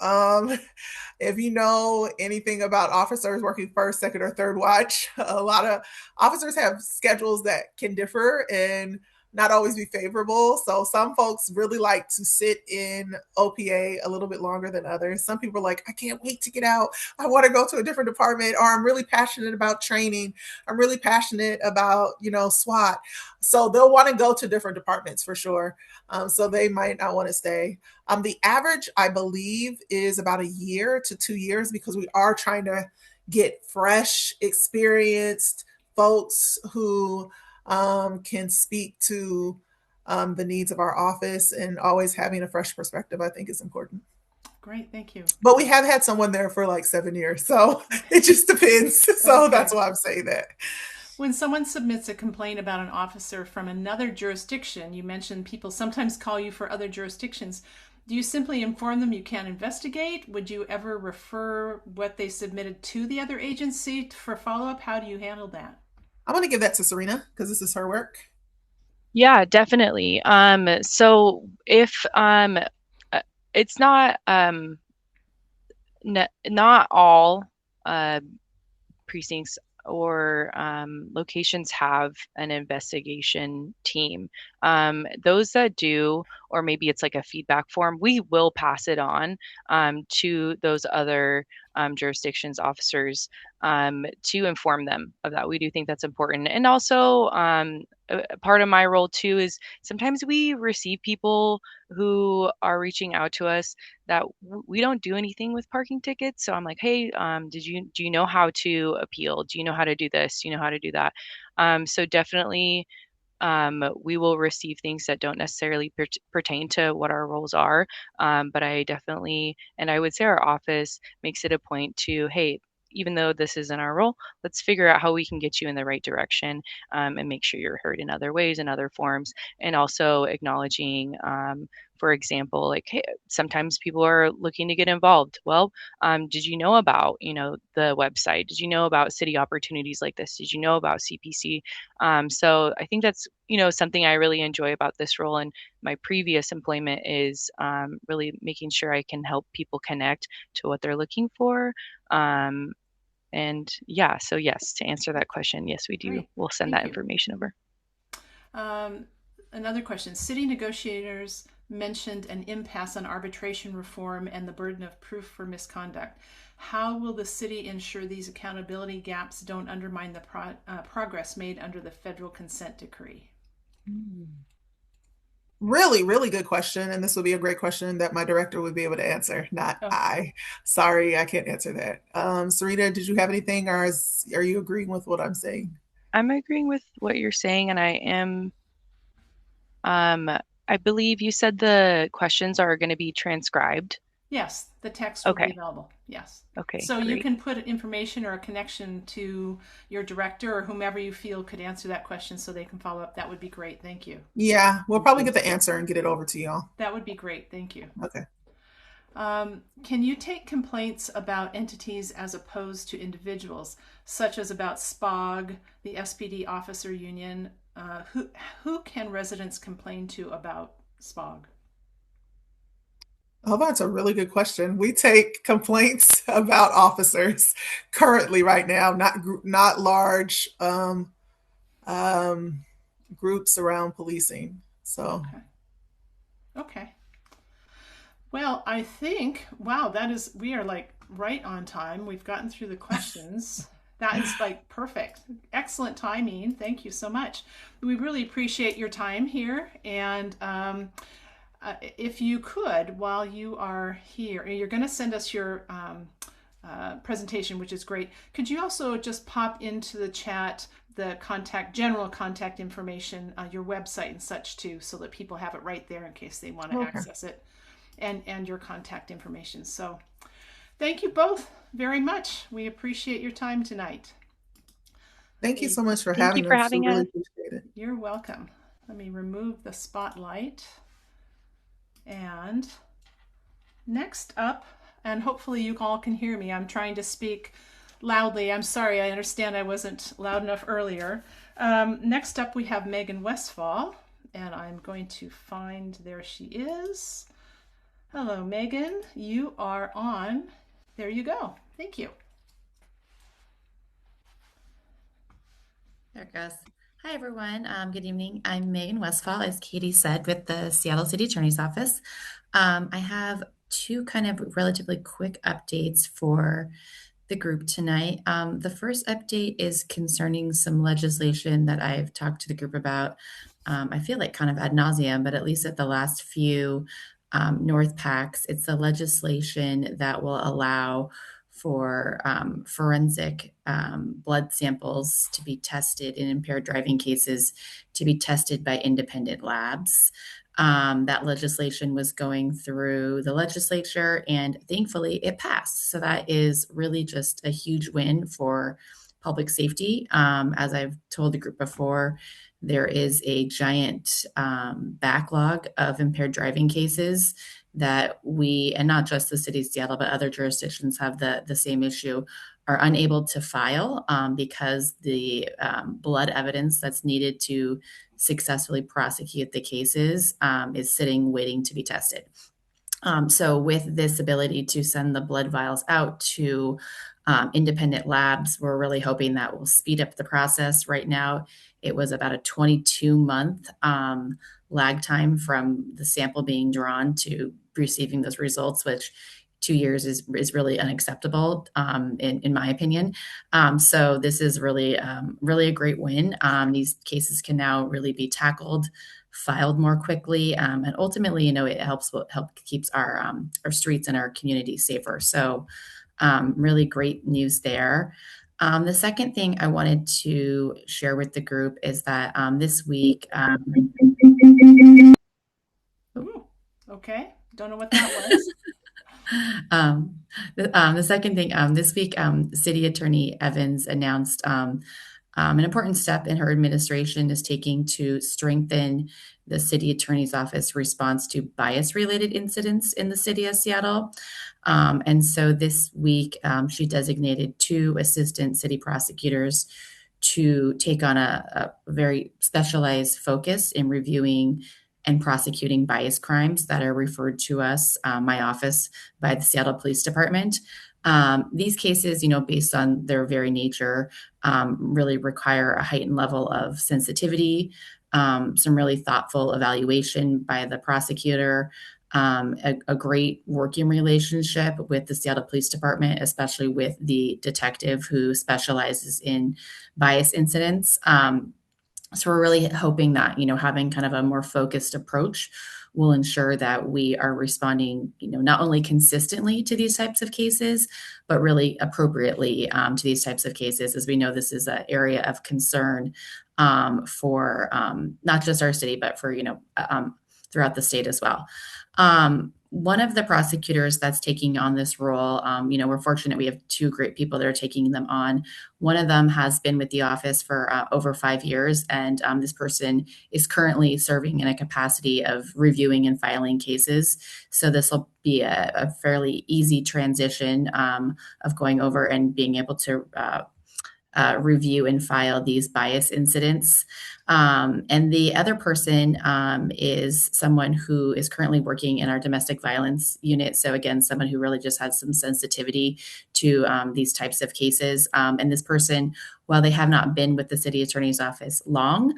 [SPEAKER 2] If you know anything about officers working first, second, or third watch, a lot of officers have schedules that can differ. And not always be favorable. So some folks really like to sit in OPA a little bit longer than others. Some people are like, I can't wait to get out. I want to go to a different department, or I'm really passionate about training. I'm really passionate about, SWAT. So they'll want to go to different departments for sure. So they might not want to stay. The average, I believe, is about a year to 2 years, because we are trying to get fresh, experienced folks who can speak to the needs of our office, and always having a fresh perspective, I think, is important.
[SPEAKER 1] Great, thank you.
[SPEAKER 2] But we have had someone there for like 7 years, so it just depends. So
[SPEAKER 1] Okay.
[SPEAKER 2] that's why I'm saying that.
[SPEAKER 1] When someone submits a complaint about an officer from another jurisdiction, you mentioned people sometimes call you for other jurisdictions. Do you simply inform them you can't investigate? Would you ever refer what they submitted to the other agency for follow-up? How do you handle that?
[SPEAKER 2] I'm going to give that to Serena because this is her work.
[SPEAKER 3] Yeah, definitely. So if it's not not all precincts or locations have an investigation team. Those that do, or maybe it's like a feedback form, we will pass it on to those other jurisdictions officers to inform them of that. We do think that's important. And also, part of my role too is sometimes we receive people who are reaching out to us that we don't do anything with parking tickets. So I'm like, hey, do you know how to appeal? Do you know how to do this? Do you know how to do that? So definitely, we will receive things that don't necessarily pertain to what our roles are. But I definitely, and I would say our office makes it a point to, hey, even though this isn't our role, let's figure out how we can get you in the right direction, and make sure you're heard in other ways, in other forms, and also acknowledging, for example, like, hey, sometimes people are looking to get involved. Well, did you know about, the website? Did you know about city opportunities like this? Did you know about CPC? So I think that's, something I really enjoy about this role and my previous employment is really making sure I can help people connect to what they're looking for. And yeah, so yes, to answer that question, yes, we do.
[SPEAKER 1] Great.
[SPEAKER 3] We'll send
[SPEAKER 1] Thank
[SPEAKER 3] that
[SPEAKER 1] you.
[SPEAKER 3] information over.
[SPEAKER 1] Another question. City negotiators mentioned an impasse on arbitration reform and the burden of proof for misconduct. How will the city ensure these accountability gaps don't undermine the progress made under the federal consent decree?
[SPEAKER 2] Really, really good question. And this would be a great question that my director would be able to answer, not I. Sorry, I can't answer that. Serena, did you have anything, or are you agreeing with what I'm saying?
[SPEAKER 3] I'm agreeing with what you're saying, and I am, I believe you said the questions are going to be transcribed.
[SPEAKER 1] Yes, the text will be
[SPEAKER 3] Okay.
[SPEAKER 1] available. Yes.
[SPEAKER 3] Okay,
[SPEAKER 1] So you
[SPEAKER 3] great.
[SPEAKER 1] can put information or a connection to your director or whomever you feel could answer that question so they can follow up. That would be great. Thank you.
[SPEAKER 2] Yeah, we'll probably get the answer and get it over to y'all.
[SPEAKER 1] That would be great. Thank you.
[SPEAKER 2] Okay.
[SPEAKER 1] Can you take complaints about entities as opposed to individuals, such as about SPOG, the SPD Officer Union? Who can residents complain to about SPOG?
[SPEAKER 2] Oh, that's a really good question. We take complaints about officers currently right now, not large um, groups around policing. So
[SPEAKER 1] Okay. Well, I think, wow, we are like right on time. We've gotten through the questions. That is like perfect. Excellent timing. Thank you so much. We really appreciate your time here. And if you could, while you are here, you're going to send us your presentation, which is great. Could you also just pop into the chat the general contact information, your website and such too, so that people have it right there in case they want to access it, and your contact information. So thank you both very much. We appreciate your time tonight.
[SPEAKER 2] Thank you so much for
[SPEAKER 3] Thank you
[SPEAKER 2] having
[SPEAKER 3] for
[SPEAKER 2] us.
[SPEAKER 3] having
[SPEAKER 2] We really
[SPEAKER 3] us.
[SPEAKER 2] appreciate it.
[SPEAKER 1] You're welcome. Let me remove the spotlight. And next up, and hopefully you all can hear me, I'm trying to speak loudly. I'm sorry, I understand I wasn't loud enough earlier. Next up, we have Megan Westfall, and I'm going to find, there she is. Hello, Megan. You are on. There you go. Thank you.
[SPEAKER 4] There it goes. Hi, everyone. Good evening. I'm Megan Westfall, as Katie said, with the Seattle City Attorney's Office. I have two kind of relatively quick updates for the group tonight. The first update is concerning some legislation that I've talked to the group about. I feel like kind of ad nauseum, but at least at the last few North PACs, it's the legislation that will allow for forensic blood samples to be tested in impaired driving cases to be tested by independent labs. That legislation was going through the legislature, and thankfully it passed. So that is really just a huge win for public safety. As I've told the group before, there is a giant backlog of impaired driving cases that we, and not just the city of Seattle, but other jurisdictions have the same issue, are unable to file because the blood evidence that's needed to successfully prosecute the cases is sitting waiting to be tested. So with this ability to send the blood vials out to independent labs, we're really hoping that will speed up the process. Right now, it was about a 22-month lag time from the sample being drawn to receiving those results, which 2 years is really unacceptable in my opinion. So this is really a great win. These cases can now really be tackled, filed more quickly, and ultimately, it help keeps our streets and our community safer. So really great news there. The second thing I wanted to share with the group is that this week.
[SPEAKER 1] Ooh, okay. Don't know what that was.
[SPEAKER 4] The second thing, this week, City Attorney Evans announced an important step in her administration is taking to strengthen the City Attorney's Office response to bias-related incidents in the city of Seattle. And so this week, she designated 2 assistant city prosecutors to take on a very specialized focus in reviewing and prosecuting bias crimes that are referred to us, my office, by the Seattle Police Department. These cases, based on their very nature, really require a heightened level of sensitivity, some really thoughtful evaluation by the prosecutor, a great working relationship with the Seattle Police Department, especially with the detective who specializes in bias incidents. So we're really hoping that, having kind of a more focused approach will ensure that we are responding, not only consistently to these types of cases, but really appropriately to these types of cases, as we know this is an area of concern for not just our city, but for, throughout the state as well. One of the prosecutors that's taking on this role, we're fortunate we have 2 great people that are taking them on. One of them has been with the office for over 5 years, and this person is currently serving in a capacity of reviewing and filing cases. So this will be a fairly easy transition of going over and being able to review and file these bias incidents. And the other person is someone who is currently working in our domestic violence unit. So again, someone who really just has some sensitivity to these types of cases. And this person, while they have not been with the city attorney's office long,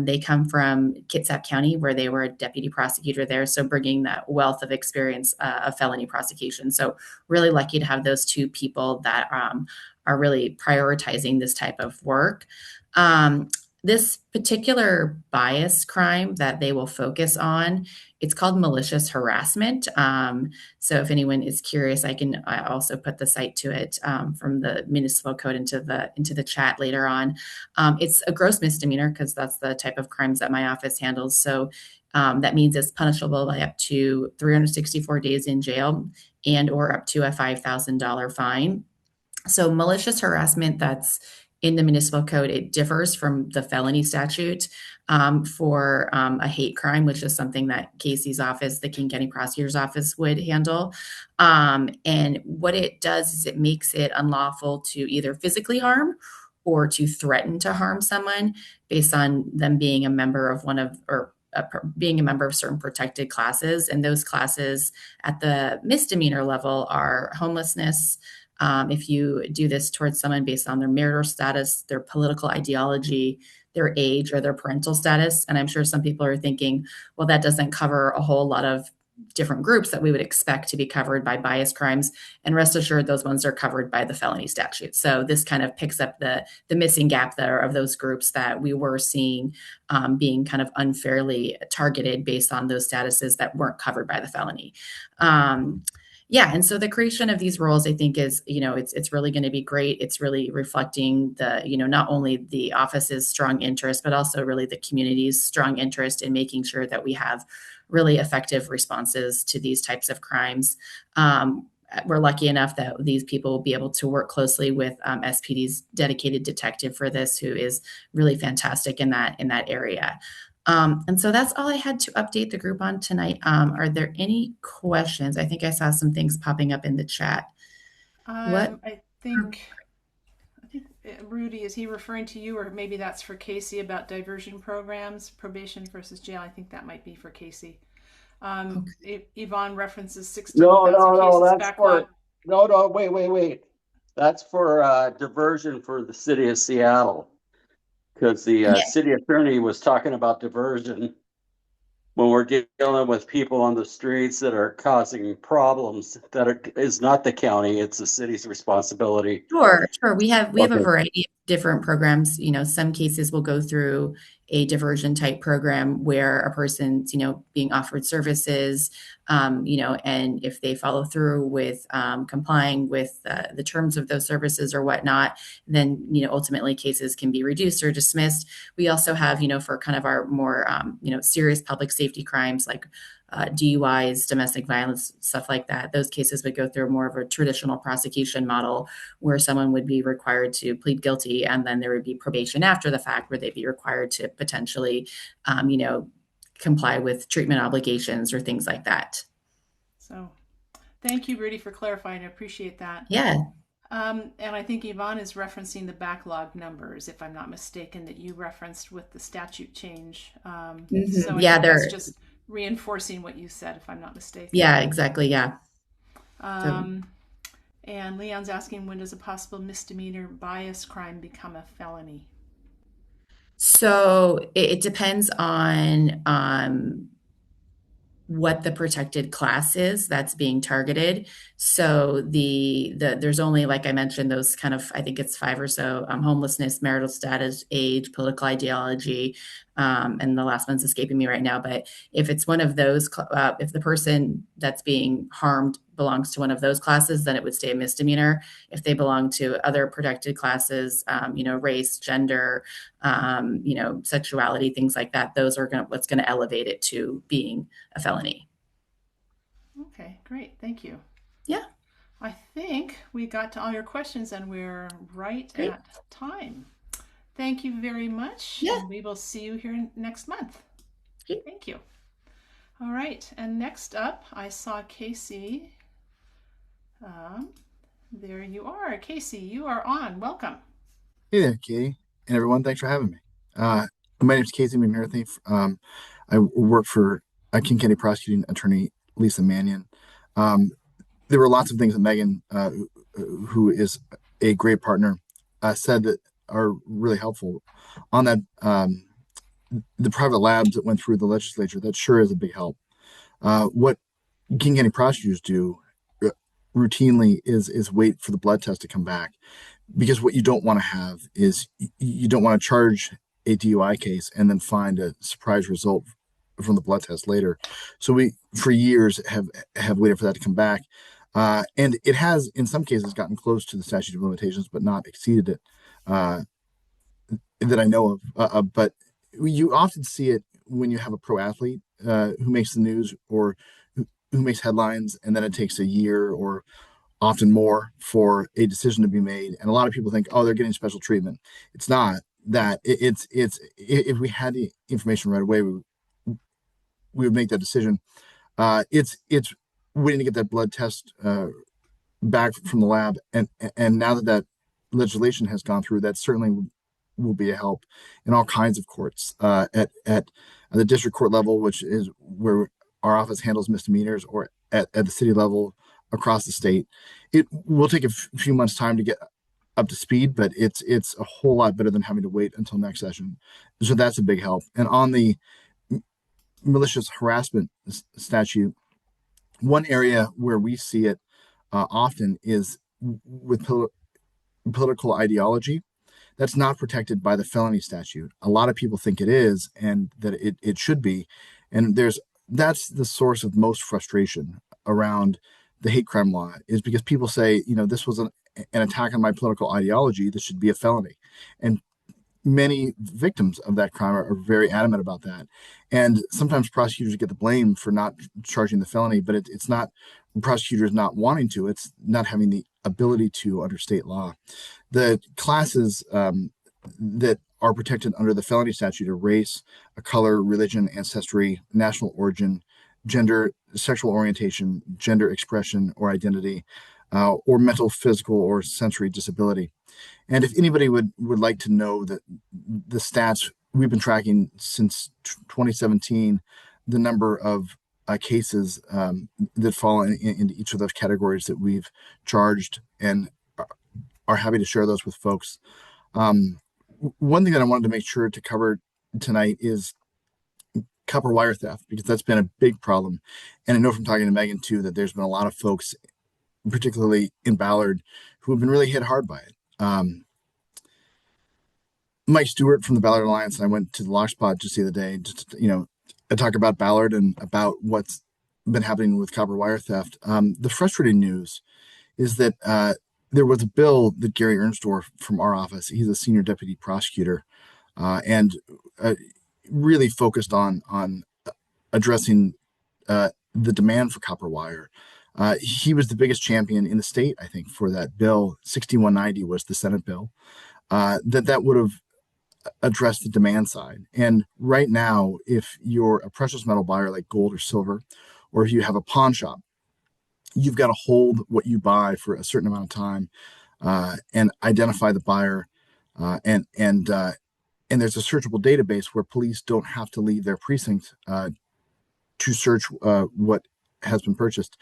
[SPEAKER 4] they come from Kitsap County, where they were a deputy prosecutor there. So bringing that wealth of experience of felony prosecution. So really lucky to have those 2 people that are really prioritizing this type of work. This particular bias crime that they will focus on, it's called malicious harassment. So if anyone is curious, I also put the site to it from the municipal code into the chat later on. It's a gross misdemeanor because that's the type of crimes that my office handles. So that means it's punishable by up to 364 days in jail and or up to a $5,000 fine. So malicious harassment that's in the municipal code, it differs from the felony statute for a hate crime, which is something that Casey's office, the King County Prosecutor's Office, would handle. And what it does is it makes it unlawful to either physically harm or to threaten to harm someone based on them being a member of being a member of certain protected classes. And those classes at the misdemeanor level are homelessness. If you do this towards someone based on their marital status, their political ideology, their age or their parental status. And I'm sure some people are thinking, well, that doesn't cover a whole lot of different groups that we would expect to be covered by bias crimes. And rest assured, those ones are covered by the felony statute. So this kind of picks up the missing gap there of those groups that we were seeing being kind of unfairly targeted based on those statuses that weren't covered by the felony. Yeah, and so the creation of these roles, I think, is, it's really going to be great. It's really reflecting the, not only the office's strong interest, but also really the community's strong interest in making sure that we have really effective responses to these types of crimes. We're lucky enough that these people will be able to work closely with SPD's dedicated detective for this, who is really fantastic in that area. And so that's all I had to update the group on tonight. Are there any questions? I think I saw some things popping up in the chat.
[SPEAKER 1] I think Rudy, is he referring to you, or maybe that's for Casey about diversion programs, probation versus jail? I think that might be for Casey. Yvonne references 16,000 cases backlog.
[SPEAKER 5] Wait. That's for diversion for the city of Seattle, because the city attorney was talking about diversion when we're dealing with people on the streets that are causing problems. Is not the county; it's the city's responsibility.
[SPEAKER 4] Sure. We have a variety of different programs. Some cases will go through a diversion type program where a person's, being offered services, and if they follow through with complying with the terms of those services or whatnot, then, ultimately cases can be reduced or dismissed. We also have, for kind of our more, serious public safety crimes like DUIs, domestic violence, stuff like that. Those cases would go through more of a traditional prosecution model where someone would be required to plead guilty, and then there would be probation after the fact where they'd be required to potentially, comply with treatment obligations or things like that.
[SPEAKER 1] So thank you, Rudy, for clarifying. I appreciate that.
[SPEAKER 4] Yeah.
[SPEAKER 1] And I think Yvonne is referencing the backlog numbers, if I'm not mistaken, that you referenced with the statute change. So that's just reinforcing what you said, if I'm not mistaken.
[SPEAKER 4] Yeah, exactly. Yeah.
[SPEAKER 1] And Leon's asking, when does a possible misdemeanor bias crime become a felony?
[SPEAKER 4] So it depends on what the protected class is that's being targeted. So there's only, like I mentioned, those kind of, I think it's 5 or so, homelessness, marital status, age, political ideology, and the last one's escaping me right now. But if it's one of those, if the person that's being harmed belongs to one of those classes, then it would stay a misdemeanor. If they belong to other protected classes, race, gender, sexuality, things like that, those are what's going to elevate it to being a felony.
[SPEAKER 1] Okay, great. Thank you.
[SPEAKER 4] Yeah.
[SPEAKER 1] I think we got to all your questions and we're right at time. Thank you very much.
[SPEAKER 4] Yeah.
[SPEAKER 1] And we will see you here next month.
[SPEAKER 4] Okay.
[SPEAKER 1] Thank you. All right. And next up, I saw Casey. There you are. Casey, you are on. Welcome.
[SPEAKER 6] Hey there, Katie, and everyone. Thanks for having me. My name is Casey McNerthy. I work for King County Prosecuting Attorney Lisa Mannion. There were lots of things that Megan, who is a great partner, said that are really helpful. On that, the private labs that went through the legislature, that sure is a big help. What King County prosecutors do routinely is wait for the blood test to come back, because what you don't want to have is you don't want to charge a DUI case and then find a surprise result from the blood test later. So we, for years, have waited for that to come back. And it has, in some cases, gotten close to the statute of limitations, but not exceeded it that I know of. But you often see it when you have a pro athlete who makes the news or who makes headlines, and then it takes a year or often more for a decision to be made. And a lot of people think, oh, they're getting special treatment. It's not that. It's if we had the information right away, we would make that decision. It's waiting to get that blood test back from the lab, and now that legislation has gone through, that certainly will be a help in all kinds of courts, at the district court level, which is where our office handles misdemeanors, or at the city level across the state. It will take a few months' time to get up to speed, but it's a whole lot better than having to wait until next session. So that's a big help. And on the malicious harassment statute, one area where we see it often is with political ideology. That's not protected by the felony statute. A lot of people think it is, and that it should be. And that's the source of most frustration around the hate crime law, is because people say, this was an attack on my political ideology. This should be a felony. And many victims of that crime are very adamant about that. And sometimes prosecutors get the blame for not charging the felony, but it's not prosecutors not wanting to, it's not having the ability to under state law. The classes that are protected under the felony statute are race, color, religion, ancestry, national origin, gender, sexual orientation, gender expression or identity, or mental, physical, or sensory disability. And if anybody would like to know that the stats we've been tracking since 2017, the number of cases that fall into each of those categories that we've charged, and are happy to share those with folks. One thing that I wanted to make sure to cover tonight is copper wire theft, because that's been a big problem. And I know from talking to Megan too, that there's been a lot of folks, particularly in Ballard, who have been really hit hard by it. Mike Stewart from the Ballard Alliance and I went to the Lock Spot just the other day, just to talk about Ballard and about what's been happening with copper wire theft. The frustrating news is that there was a bill that Gary Ernstorff from our office, he's a senior deputy prosecutor, and really focused on addressing the demand for copper wire. He was the biggest champion in the state, I think, for that bill. 6190 was the Senate bill that would have addressed the demand side. And right now, if you're a precious metal buyer like gold or silver, or if you have a pawn shop, you've got to hold what you buy for a certain amount of time and identify the buyer. And there's a searchable database where police don't have to leave their precinct to search what has been purchased.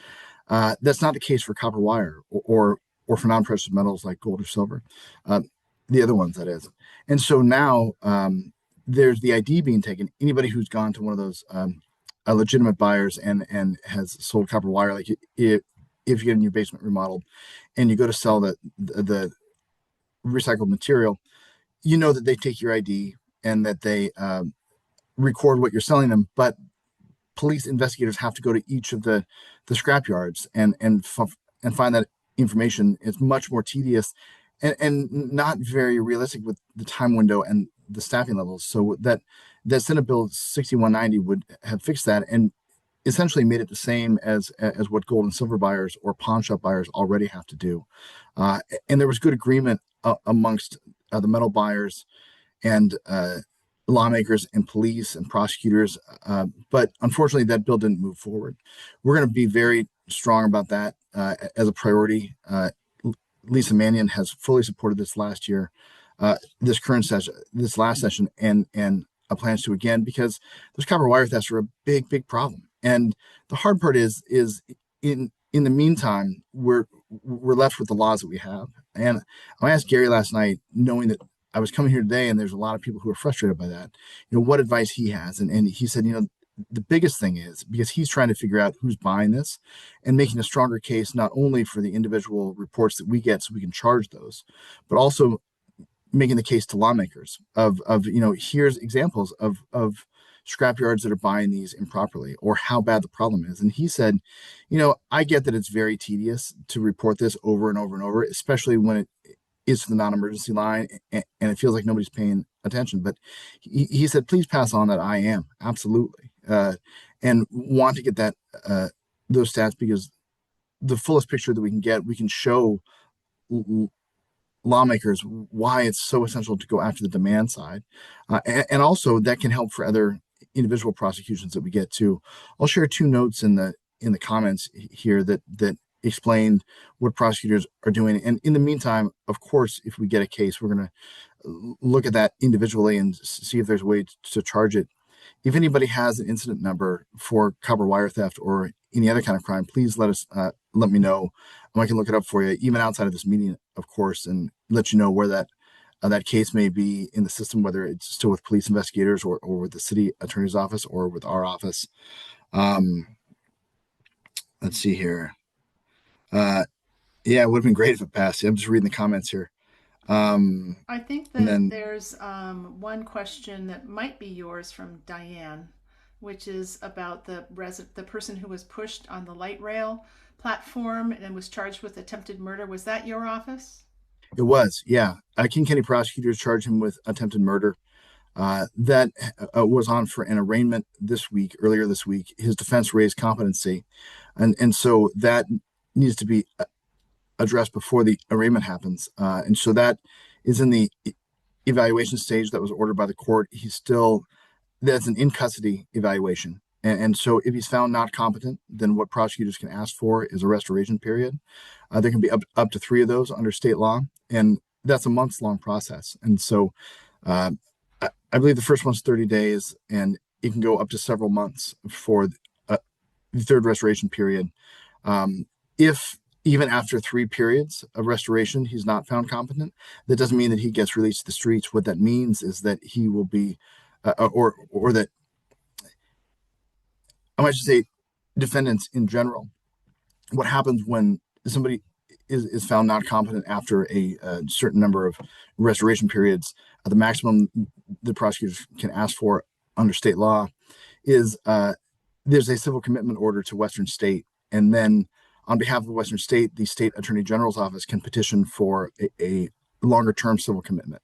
[SPEAKER 6] That's not the case for copper wire or for non-precious metals like gold or silver. The other ones, that is. And so now there's the ID being taken. Anybody who's gone to one of those legitimate buyers and has sold copper wire, like if you get a new basement remodeled and you go to sell the recycled material, that they take your ID and that they record what you're selling them. But police investigators have to go to each of the scrap yards and find that information. It's much more tedious and not very realistic with the time window and the staffing levels. So that Senate Bill 6190 would have fixed that and essentially made it the same as what gold and silver buyers or pawn shop buyers already have to do. And there was good agreement amongst the metal buyers and lawmakers and police and prosecutors. But unfortunately, that bill didn't move forward. We're going to be very strong about that as a priority. Lisa Mannion has fully supported this last year, this current session, this last session, and plans to again, because those copper wire thefts are a big problem. And the hard part is in the meantime, we're left with the laws that we have. And I asked Gary last night, knowing that I was coming here today, and there's a lot of people who are frustrated by that, what advice he has. And he said, the biggest thing is, because he's trying to figure out who's buying this and making a stronger case, not only for the individual reports that we get so we can charge those, but also making the case to lawmakers of here's examples of scrapyards that are buying these improperly, or how bad the problem is. And he said, I get that it's very tedious to report this over and over and over, especially when it is to the non-emergency line and it feels like nobody's paying attention. But he said, please pass on that I am absolutely and want to get that those stats, because the fullest picture that we can show lawmakers why it's so essential to go after the demand side, and also that can help for other individual prosecutions that we get to. I'll share two notes in the comments here that explain what prosecutors are doing. And in the meantime, of course, if we get a case, we're going to look at that individually and see if there's a way to charge it. If anybody has an incident number for copper wire theft or any other kind of crime, please let me know. I can look it up for you, even outside of this meeting, of course, and let you know where that case may be in the system, whether it's still with police investigators or with the city attorney's office or with our office. Let's see here. Yeah, it would have been great if it passed. I'm just reading the comments here.
[SPEAKER 1] I think that
[SPEAKER 6] then,
[SPEAKER 1] there's one question that might be yours from Diane, which is about the person who was pushed on the light rail platform and was charged with attempted murder. Was that your office?
[SPEAKER 6] it was, yeah. King County prosecutors charged him with attempted murder. That was on for an arraignment earlier this week. His defense raised competency, and so that needs to be addressed before the arraignment happens. And so that is in the evaluation stage that was ordered by the court. That's an in custody evaluation. And so if he's found not competent, then what prosecutors can ask for is a restoration period. There can be up to 3 of those under state law, and that's a months-long process. And so I believe the first one's 30 days, and it can go up to several months for the third restoration period. If even after 3 periods of restoration, he's not found competent, that doesn't mean that he gets released to the streets. What that means is that he will be, or that, I might just say, defendants in general. What happens when somebody is found not competent after a certain number of restoration periods? The maximum the prosecutors can ask for under state law is there's a civil commitment order to Western State, and then on behalf of Western State, the state attorney general's office can petition for a longer term civil commitment.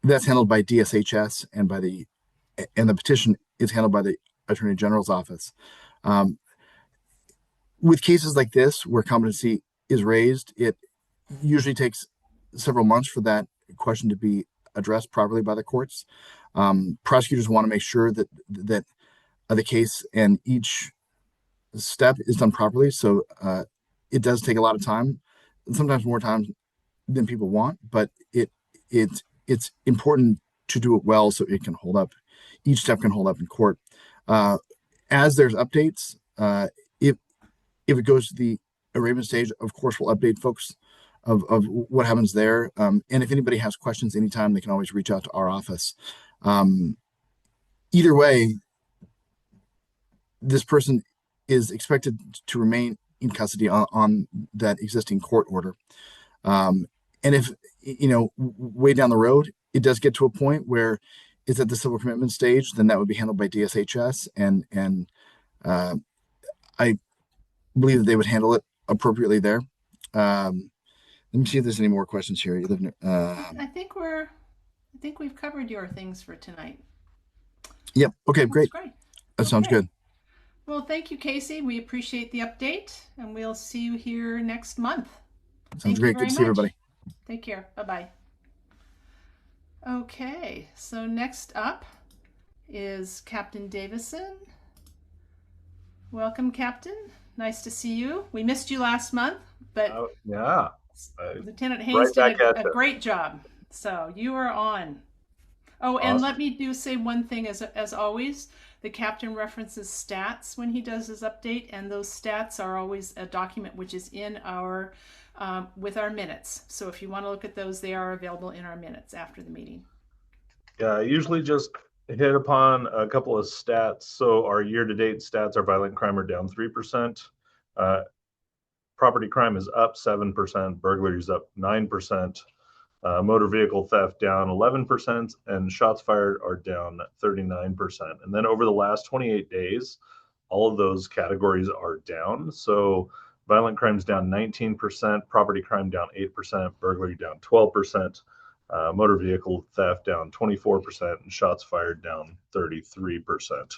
[SPEAKER 6] That's handled by DSHS, and the petition is handled by the attorney general's office. With cases like this, where competency is raised, it usually takes several months for that question to be addressed properly by the courts. Prosecutors want to make sure that the case and each step is done properly. So it does take a lot of time, sometimes more time than people want, but it's important to do it well so it can hold up. Each step can hold up in court. As there's updates, if it goes to the arraignment stage, of course, we'll update folks of what happens there. And if anybody has questions anytime, they can always reach out to our office. Either way, this person is expected to remain in custody on that existing court order. And if, way down the road, it does get to a point where it's at the civil commitment stage, then that would be handled by DSHS. And I believe that they would handle it appropriately there. Let me see if there's any more questions here.
[SPEAKER 1] I think we've covered your things for tonight.
[SPEAKER 6] Yep. Okay, great.
[SPEAKER 1] Great.
[SPEAKER 6] That sounds good.
[SPEAKER 1] Well, thank you, Casey. We appreciate the update, and we'll see you here next month.
[SPEAKER 6] Sounds great. Good to see everybody.
[SPEAKER 1] Take care. Bye-bye. Okay, so next up is Captain Davisson. Welcome, Captain. Nice to see you. We missed you last month, but
[SPEAKER 7] yeah,
[SPEAKER 1] Lieutenant Haynes did a great job. So you are on. Oh, awesome. And let me say one thing as always. The captain references stats when he does his update, and those stats are always a document which is in our with our minutes. So if you want to look at those, they are available in our minutes after the meeting.
[SPEAKER 7] Yeah, I usually just hit upon a couple of stats. So our year-to-date stats, our violent crime are down 3%. Property crime is up 7%. Burglary is up 9%. Motor vehicle theft down 11%, and shots fired are down 39%. And then over the last 28 days, all of those categories are down. So violent crime's down 19%, property crime down 8%, burglary down 12%, motor vehicle theft down 24%, and shots fired down 33%.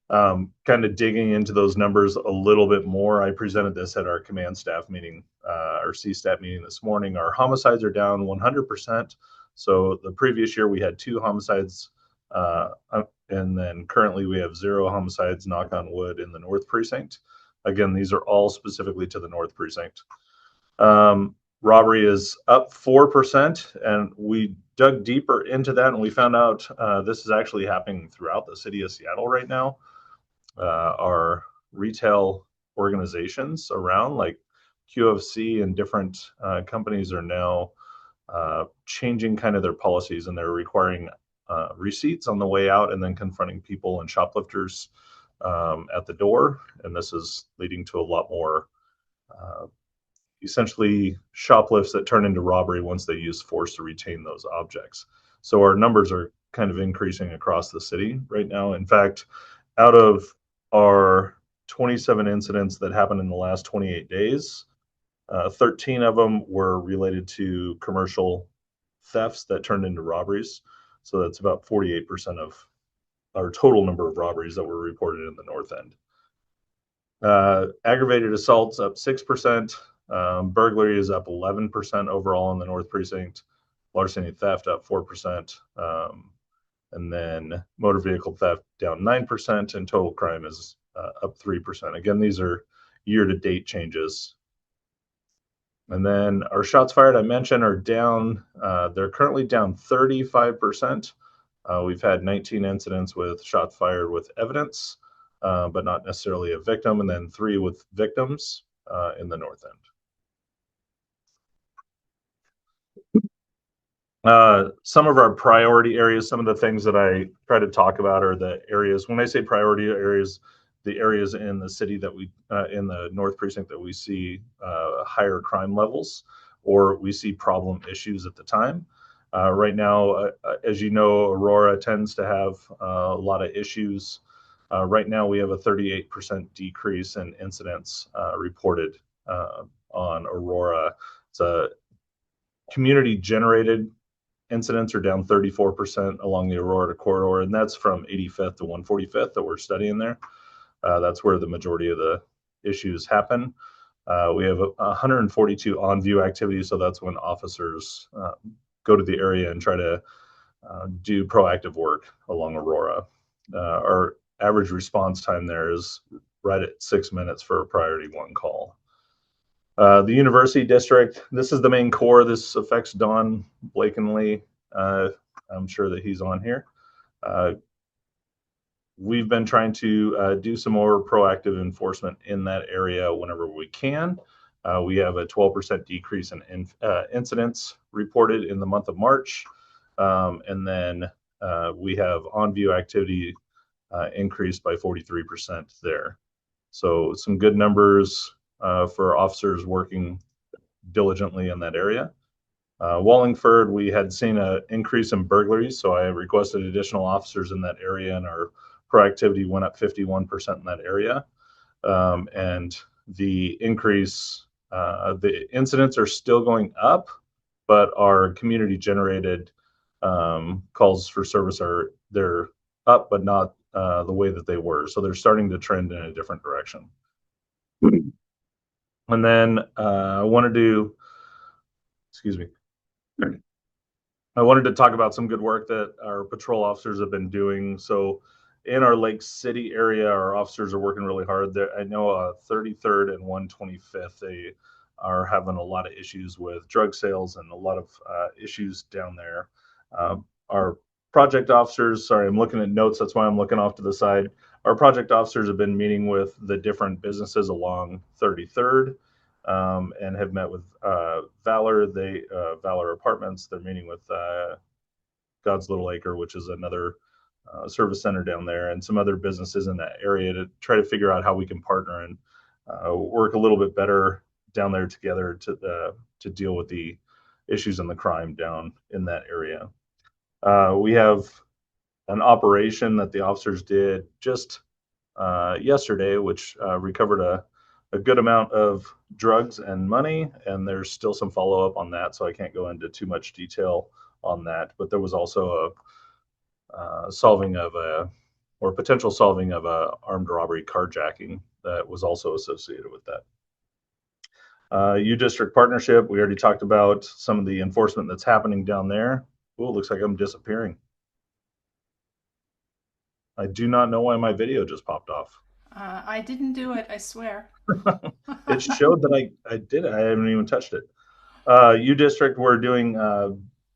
[SPEAKER 7] Kind of digging into those numbers a little bit more, I presented this at our command staff meeting, our CSTAT meeting this morning. Our homicides are down 100%. So the previous year we had 2 homicides, and then currently we have 0 homicides, knock on wood, in the North Precinct. Again, these are all specifically to the North Precinct. Robbery is up 4%, and we dug deeper into that, and we found out this is actually happening throughout the city of Seattle right now. Our retail organizations around, like QFC and different companies are now changing kind of their policies, and they're requiring receipts on the way out and then confronting people and shoplifters at the door. And this is leading to a lot more essentially shoplifts that turn into robbery once they use force to retain those objects. So our numbers are kind of increasing across the city right now. In fact, out of our 27 incidents that happened in the last 28 days, 13 of them were related to commercial thefts that turned into robberies. So that's about 48% of our total number of robberies that were reported in the North End. Aggravated assaults up 6%. Burglary is up 11% overall in the North Precinct. Larceny theft up 4%. And then motor vehicle theft down 9%, and total crime is up 3%. Again, these are year-to-date changes. And then our shots fired, I mentioned, are down. They're currently down 35%. We've had 19 incidents with shots fired with evidence, but not necessarily a victim, and then 3 with victims in the North End. Some of our priority areas, some of the things that I try to talk about are the areas, when I say priority areas, the areas in the city that we, in the North Precinct, that we see higher crime levels, or we see problem issues at the time. Right now, as you know, Aurora tends to have a lot of issues. Right now, we have a 38% decrease in incidents reported on Aurora. It's a community-generated incidents are down 34% along the Aurora corridor, and that's from 85th to 145th that we're studying there. That's where the majority of the issues happen. We have 142 on-view activities, so that's when officers go to the area and try to do proactive work along Aurora. Our average response time there is right at 6 minutes for a priority 1 call. The University District, this is the main core. This affects Don Blakeney. I'm sure that he's on here. We've been trying to do some more proactive enforcement in that area whenever we can. We have a 12% decrease in incidents reported in the month of March. And then we have on-view activity increased by 43% there. So some good numbers for officers working diligently in that area. Wallingford, we had seen an increase in burglaries, so I requested additional officers in that area, and our proactivity went up 51% in that area. And the increase, the incidents are still going up, but our community-generated calls for service they're up, but not the way that they were. So they're starting to trend in a different direction. And then I wanted to talk about some good work that our patrol officers have been doing. So in our Lake City area, our officers are working really hard there. I know 33rd and 125th, they are having a lot of issues with drug sales and a lot of issues down there. Our project officers, sorry, I'm looking at notes, that's why I'm looking off to the side. Our project officers have been meeting with the different businesses along 33rd and have met with Valor, Valor Apartments. They're meeting with God's Little Acre, which is another service center down there, and some other businesses in that area to try to figure out how we can partner and work a little bit better down there together to deal with the issues and the crime down in that area. We have an operation that the officers did just yesterday, which recovered a good amount of drugs and money, and there's still some follow-up on that, so I can't go into too much detail on that. But there was also a potential solving of a armed robbery carjacking that was also associated with that. U-District partnership, we already talked about some of the enforcement that's happening down there. Oh, it looks like I'm disappearing. I do not know why my video just popped off.
[SPEAKER 1] I didn't do it, I swear.
[SPEAKER 7] It showed that I did it. I haven't even touched it. U-District, we're doing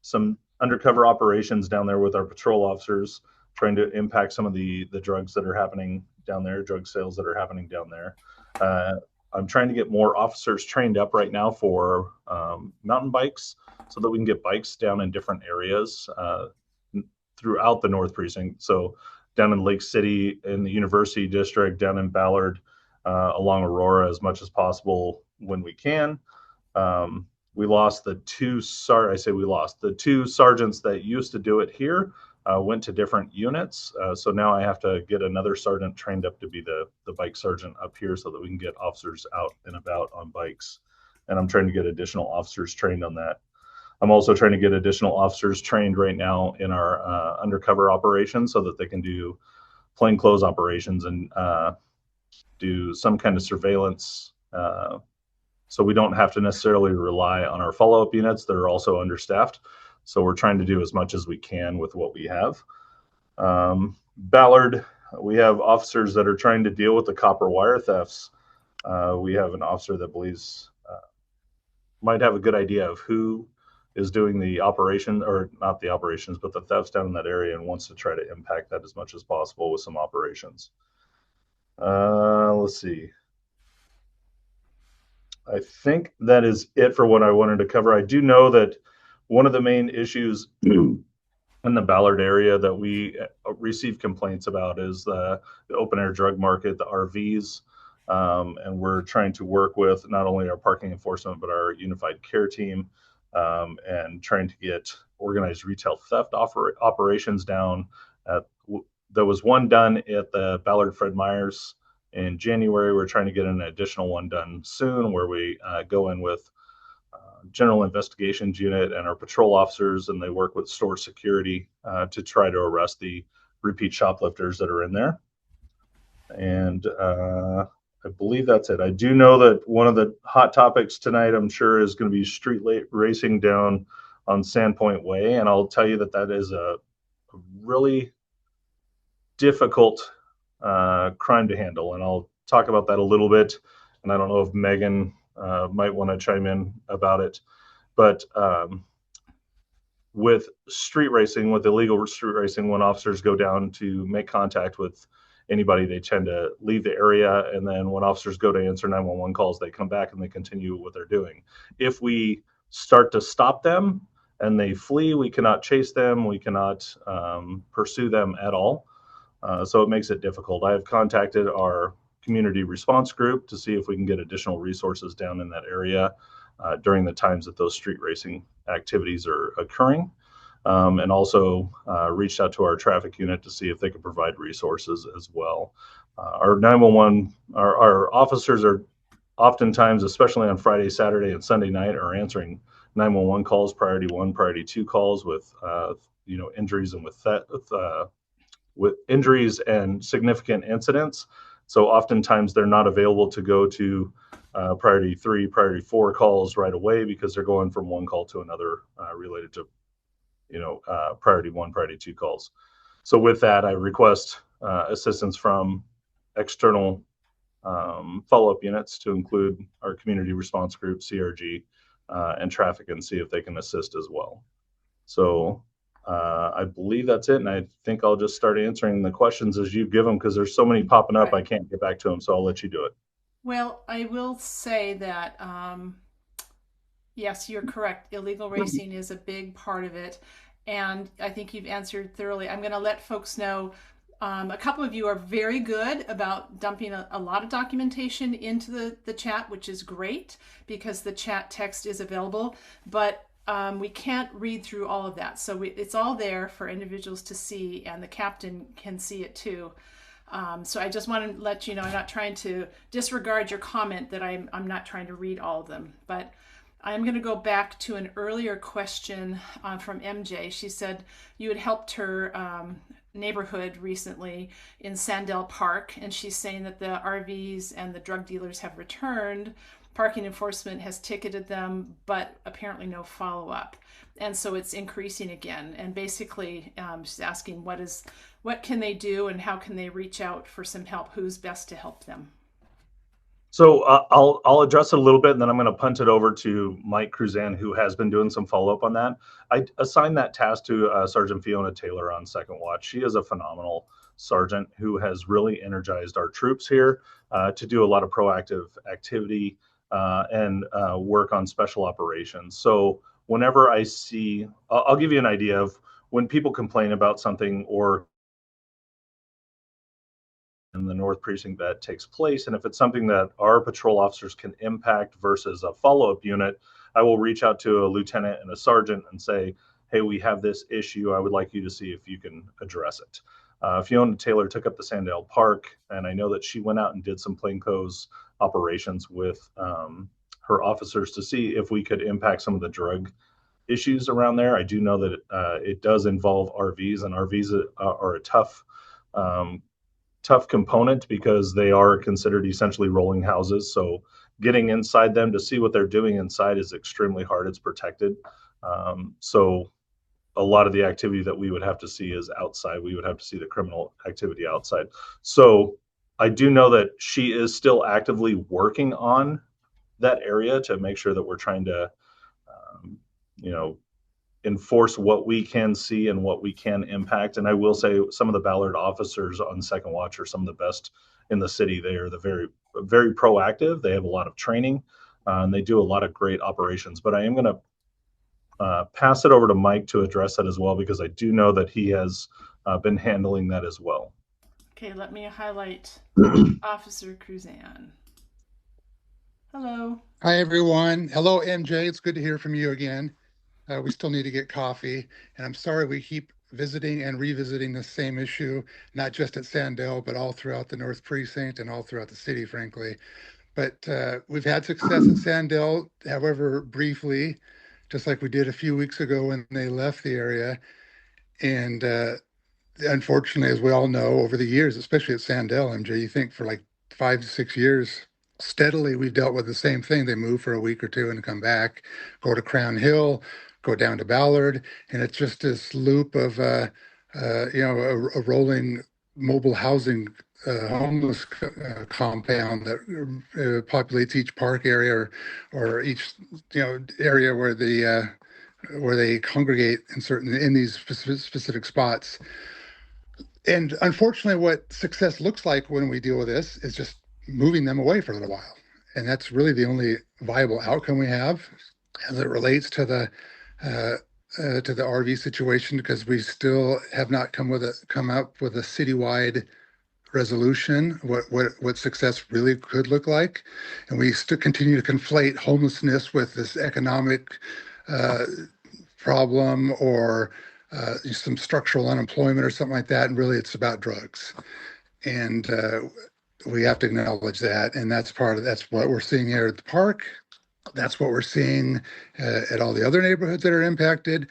[SPEAKER 7] some undercover operations down there with our patrol officers, trying to impact some of the drugs that are happening down there, drug sales that are happening down there. I'm trying to get more officers trained up right now for mountain bikes so that we can get bikes down in different areas throughout the North Precinct. So down in Lake City, in the University District, down in Ballard, along Aurora as much as possible when we can. We lost the two sergeants that used to do it here, went to different units. So now I have to get another sergeant trained up to be the bike sergeant up here so that we can get officers out and about on bikes. And I'm trying to get additional officers trained on that. I'm also trying to get additional officers trained right now in our undercover operations so that they can do plainclothes operations and do some kind of surveillance. So we don't have to necessarily rely on our follow-up units that are also understaffed. So we're trying to do as much as we can with what we have. Ballard, we have officers that are trying to deal with the copper wire thefts. We have an officer that believes might have a good idea of who is doing the operation, or not the operations, but the thefts down in that area, and wants to try to impact that as much as possible with some operations. Let's see. I think that is it for what I wanted to cover. I do know that one of the main issues in the Ballard area that we receive complaints about is the open air drug market, the RVs. And we're trying to work with not only our parking enforcement, but our unified care team, and trying to get organized retail theft operations down. There was one done at the Ballard Fred Meyers in January. We're trying to get an additional one done soon, where we go in with General Investigations Unit and our patrol officers, and they work with store security to try to arrest the repeat shoplifters that are in there. And I believe that's it. I do know that one of the hot topics tonight, I'm sure, is going to be street racing down on Sandpoint Way. And I'll tell you that that is a really difficult crime to handle. And I'll talk about that a little bit. And I don't know if Megan might want to chime in about it. But with street racing, with illegal street racing, when officers go down to make contact with anybody, they tend to leave the area. And then when officers go to answer 911 calls, they come back and they continue what they're doing. If we start to stop them and they flee, we cannot chase them. We cannot pursue them at all. So it makes it difficult. I have contacted our community response group to see if we can get additional resources down in that area during the times that those street racing activities are occurring. And also reached out to our traffic unit to see if they could provide resources as well. Our 911, our officers are oftentimes, especially on Friday, Saturday, and Sunday night, are answering 911 calls, priority 1, priority 2 calls with injuries and with injuries and significant incidents. So oftentimes they're not available to go to priority 3, priority 4 calls right away, because they're going from one call to another related to priority 1, priority 2 calls. So with that, I request assistance from external follow-up units, to include our community response group, CRG, and traffic, and see if they can assist as well. So I believe that's it. And I think I'll just start answering the questions as you give them, because there's so many popping up, I can't get back to them. So I'll let you do it. Well,
[SPEAKER 1] I will say that, yes, you're correct. Illegal racing is a big part of it. And I think you've answered thoroughly. I'm going to let folks know, a couple of you are very good about dumping a lot of documentation into the chat, which is great, because the chat text is available. But we can't read through all of that. So it's all there for individuals to see, and the captain can see it too. So I just want to let you know, I'm not trying to disregard your comment that I'm not trying to read all of them, but I'm going to go back to an earlier question from MJ. She said you had helped her neighborhood recently in Sandell Park, and she's saying that the RVs and the drug dealers have returned. Parking enforcement has ticketed them, but apparently no follow-up. And so it's increasing again. And basically, she's asking what can they do, and how can they reach out for some help? Who's best to help them?
[SPEAKER 7] So I'll address it a little bit, and then I'm going to punt it over to Mike Cruzan, who has been doing some follow-up on that. I assigned that task to Sergeant Fiona Taylor on Second Watch. She is a phenomenal sergeant who has really energized our troops here to do a lot of proactive activity and work on special operations. So whenever I see, I'll give you an idea of when people complain about something or in the North Precinct that takes place, and if it's something that our patrol officers can impact versus a follow-up unit, I will reach out to a lieutenant and a sergeant and say, hey, we have this issue. I would like you to see if you can address it. Fiona Taylor took up the Sandale Park, and I know that she went out and did some plainclothes operations with her officers to see if we could impact some of the drug issues around there. I do know that it does involve RVs, and RVs are a tough component because they are considered essentially rolling houses. So getting inside them to see what they're doing inside is extremely hard. It's protected. So a lot of the activity that we would have to see is outside. We would have to see the criminal activity outside. So I do know that she is still actively working on that area to make sure that we're trying to, enforce what we can see and what we can impact. And I will say some of the Ballard officers on Second Watch are some of the best in the city. They are very, very proactive. They have a lot of training and they do a lot of great operations. But I am going to pass it over to Mike to address that as well, because I do know that he has been handling that as well.
[SPEAKER 1] Okay, let me highlight Officer Cruzan. Hello.
[SPEAKER 8] Hi, everyone. Hello, MJ. It's good to hear from you again. We still need to get coffee, and I'm sorry we keep visiting and revisiting the same issue, not just at Sandale, but all throughout the North Precinct and all throughout the city, frankly. But we've had success at Sandale, however, briefly, just like we did a few weeks ago when they left the area. And unfortunately, as we all know, over the years, especially at Sandale, MJ, you think for like 5 to 6 years, steadily we've dealt with the same thing. They move for a week or two and come back, go to Crown Hill, go down to Ballard, and it's just this loop of a rolling mobile housing homeless compound that populates each park area or each area where they congregate in these specific spots. And unfortunately, what success looks like when we deal with this is just moving them away for a little while. And that's really the only viable outcome we have as it relates to the RV situation, because we still have not come up with a citywide resolution, what success really could look like. And we still continue to conflate homelessness with this economic problem or some structural unemployment or something like that. And really it's about drugs. And we have to acknowledge that. And that's what we're seeing here at the park. That's what we're seeing at all the other neighborhoods that are impacted.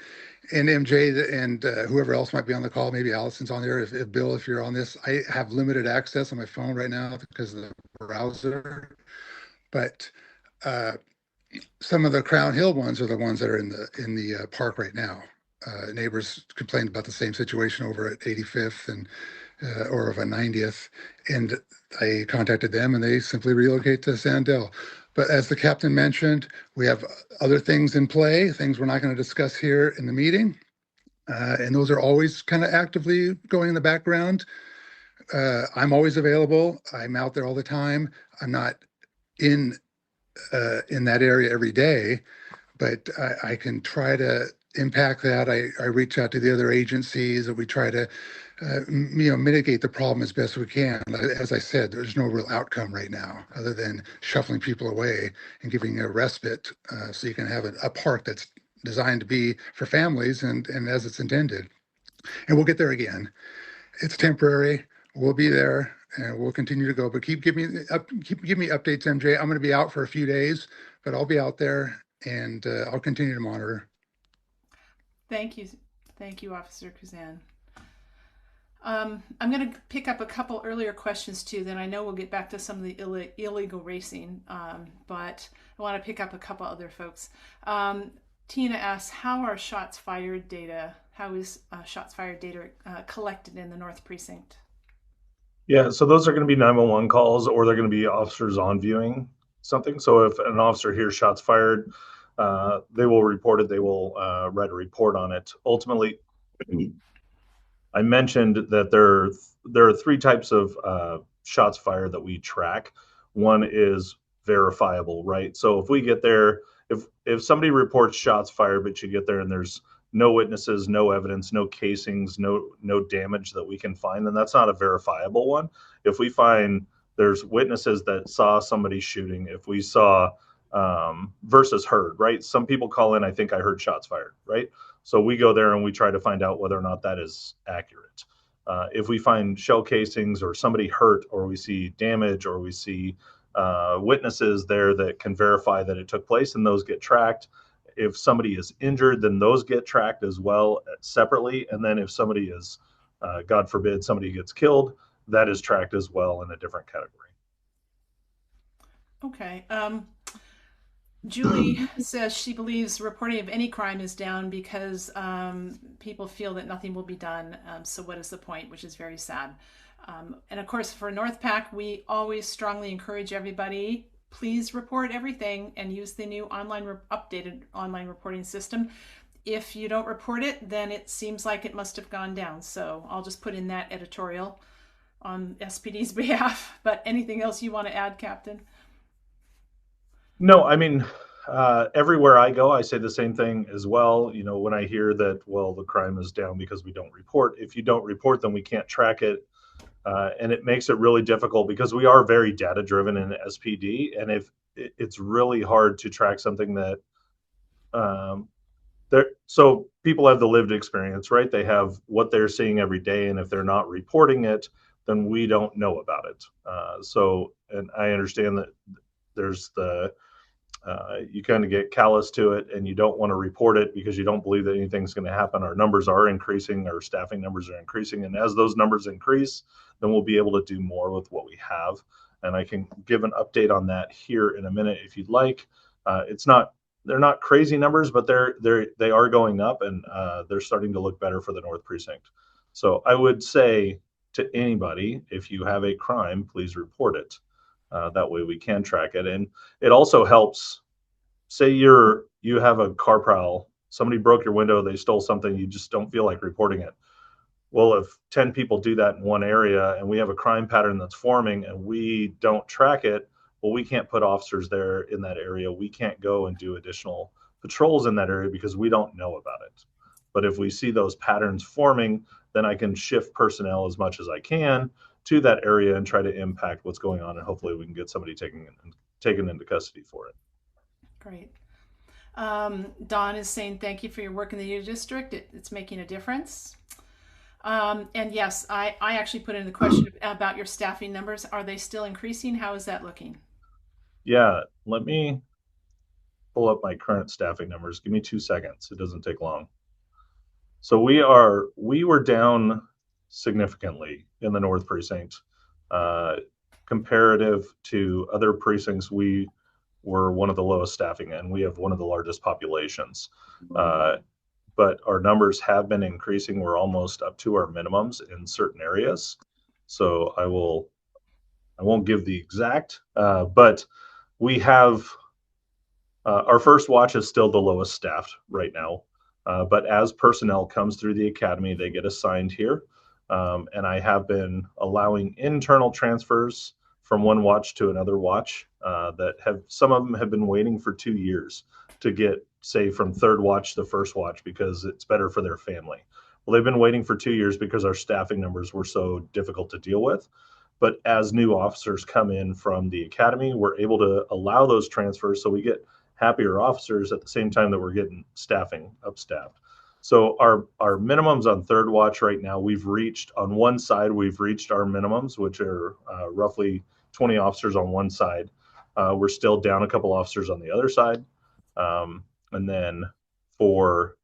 [SPEAKER 8] And MJ and whoever else might be on the call, maybe Allison's on there. If Bill, if you're on this, I have limited access on my phone right now because of the browser. But some of the Crown Hill ones are the ones that are in the park right now. Neighbors complained about the same situation over at 85th and or of a 90th, and I contacted them, and they simply relocate to Sandale. But as the captain mentioned, we have other things in play, things we're not going to discuss here in the meeting. And those are always kind of actively going in the background. I'm always available. I'm out there all the time. I'm not in that area every day, but I can try to impact that. I reach out to the other agencies, and we try to mitigate the problem as best we can. As I said, there's no real outcome right now other than shuffling people away and giving a respite so you can have a park that's designed to be for families and as it's intended. And we'll get there again. It's temporary. We'll be there and we'll continue to go. But keep giving me updates, MJ. I'm going to be out for a few days, but I'll be out there and I'll continue to monitor.
[SPEAKER 1] Thank you, Officer Kuzan. I'm going to pick up a couple earlier questions too, then I know we'll get back to some of the illegal racing, but I want to pick up a couple other folks. Tina asks, how is shots fired data collected in the North Precinct?
[SPEAKER 7] Yeah, so those are going to be 911 calls, or they're going to be officers on viewing something. So if an officer hears shots fired, they will report it. They will write a report on it. Ultimately, I mentioned that there are three types of shots fired that we track. One is verifiable, right? So if we get there, if somebody reports shots fired, but you get there and there's no witnesses, no evidence, no casings, no damage that we can find, then that's not a verifiable one. If we find there's witnesses that saw somebody shooting, if we saw versus heard, right? Some people call in, I think I heard shots fired, right? So we go there and we try to find out whether or not that is accurate. If we find shell casings or somebody hurt, or we see damage, or we see witnesses there that can verify that it took place, and those get tracked. If somebody is injured, then those get tracked as well separately. And then if somebody is, God forbid, somebody gets killed, that is tracked as well in a different category.
[SPEAKER 1] Okay. Julie says she believes reporting of any crime is down because people feel that nothing will be done. So what is the point? Which is very sad. And of course, for NPAC, we always strongly encourage everybody, please report everything and use the new updated online reporting system. If you don't report it, then it seems like it must have gone down. So I'll just put in that editorial on SPD's behalf. But anything else you want to add, Captain?
[SPEAKER 7] No, I mean, everywhere I go, I say the same thing as well. You know, when I hear that, well, the crime is down because we don't report. If you don't report, then we can't track it. And it makes it really difficult because we are very data driven in SPD. And if it's really hard to track something that, so people have the lived experience, right? They have what they're seeing every day. And if they're not reporting it, then we don't know about it. And I understand that there's you kind of get callous to it and you don't want to report it because you don't believe that anything's going to happen. Our numbers are increasing, our staffing numbers are increasing. And as those numbers increase, then we'll be able to do more with what we have. And I can give an update on that here in a minute if you'd like. They're not crazy numbers, but they are going up, and they're starting to look better for the North Precinct. So I would say to anybody, if you have a crime, please report it. That way we can track it. And it also helps, say you have a car prowl, somebody broke your window, they stole something, you just don't feel like reporting it. Well, if 10 people do that in one area and we have a crime pattern that's forming and we don't track it, well, we can't put officers there in that area. We can't go and do additional patrols in that area because we don't know about it. But if we see those patterns forming, then I can shift personnel as much as I can to that area and try to impact what's going on, and hopefully we can get somebody taken into custody for it.
[SPEAKER 1] Great. Don is saying thank you for your work in the U district. It's making a difference. And yes, I actually put in the question about your staffing numbers. Are they still increasing? How is that looking?
[SPEAKER 7] Yeah, let me pull up my current staffing numbers. Give me 2 seconds. It doesn't take long. So we were down significantly in the North Precinct. Comparative to other precincts, we were one of the lowest staffing, and we have one of the largest populations. But our numbers have been increasing. We're almost up to our minimums in certain areas. So I won't give the exact, but we have, our first watch is still the lowest staffed right now. But as personnel comes through the academy, they get assigned here. And I have been allowing internal transfers from one watch to another watch some of them have been waiting for 2 years to get, say, from third watch to first watch because it's better for their family. Well, they've been waiting for 2 years because our staffing numbers were so difficult to deal with. But as new officers come in from the academy, we're able to allow those transfers so we get happier officers at the same time that we're getting staffing upstaffed. So our minimums on third watch right now, we've reached on one side, we've reached our minimums, which are roughly 20 officers on one side. We're still down a couple officers on the other side. And then for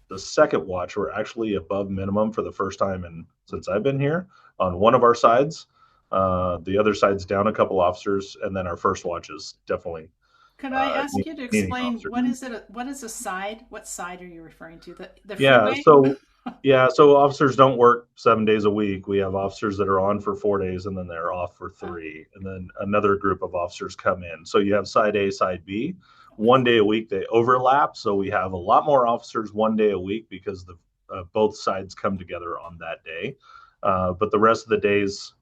[SPEAKER 7] the second watch, we're actually above minimum for the first time since I've been here on one of our sides. The other side's down a couple officers, and then our first watch is definitely.
[SPEAKER 1] Could I ask you to explain what is it? What is a side? What side are you referring to? The freeway?
[SPEAKER 7] So officers don't work 7 days a week. We have officers that are on for 4 days and then they're off for 3, and then another group of officers come in. So you have side A, side B. 1 day a week they overlap. So we have a lot more officers 1 day a week because both sides come together on that day. But the rest of the days,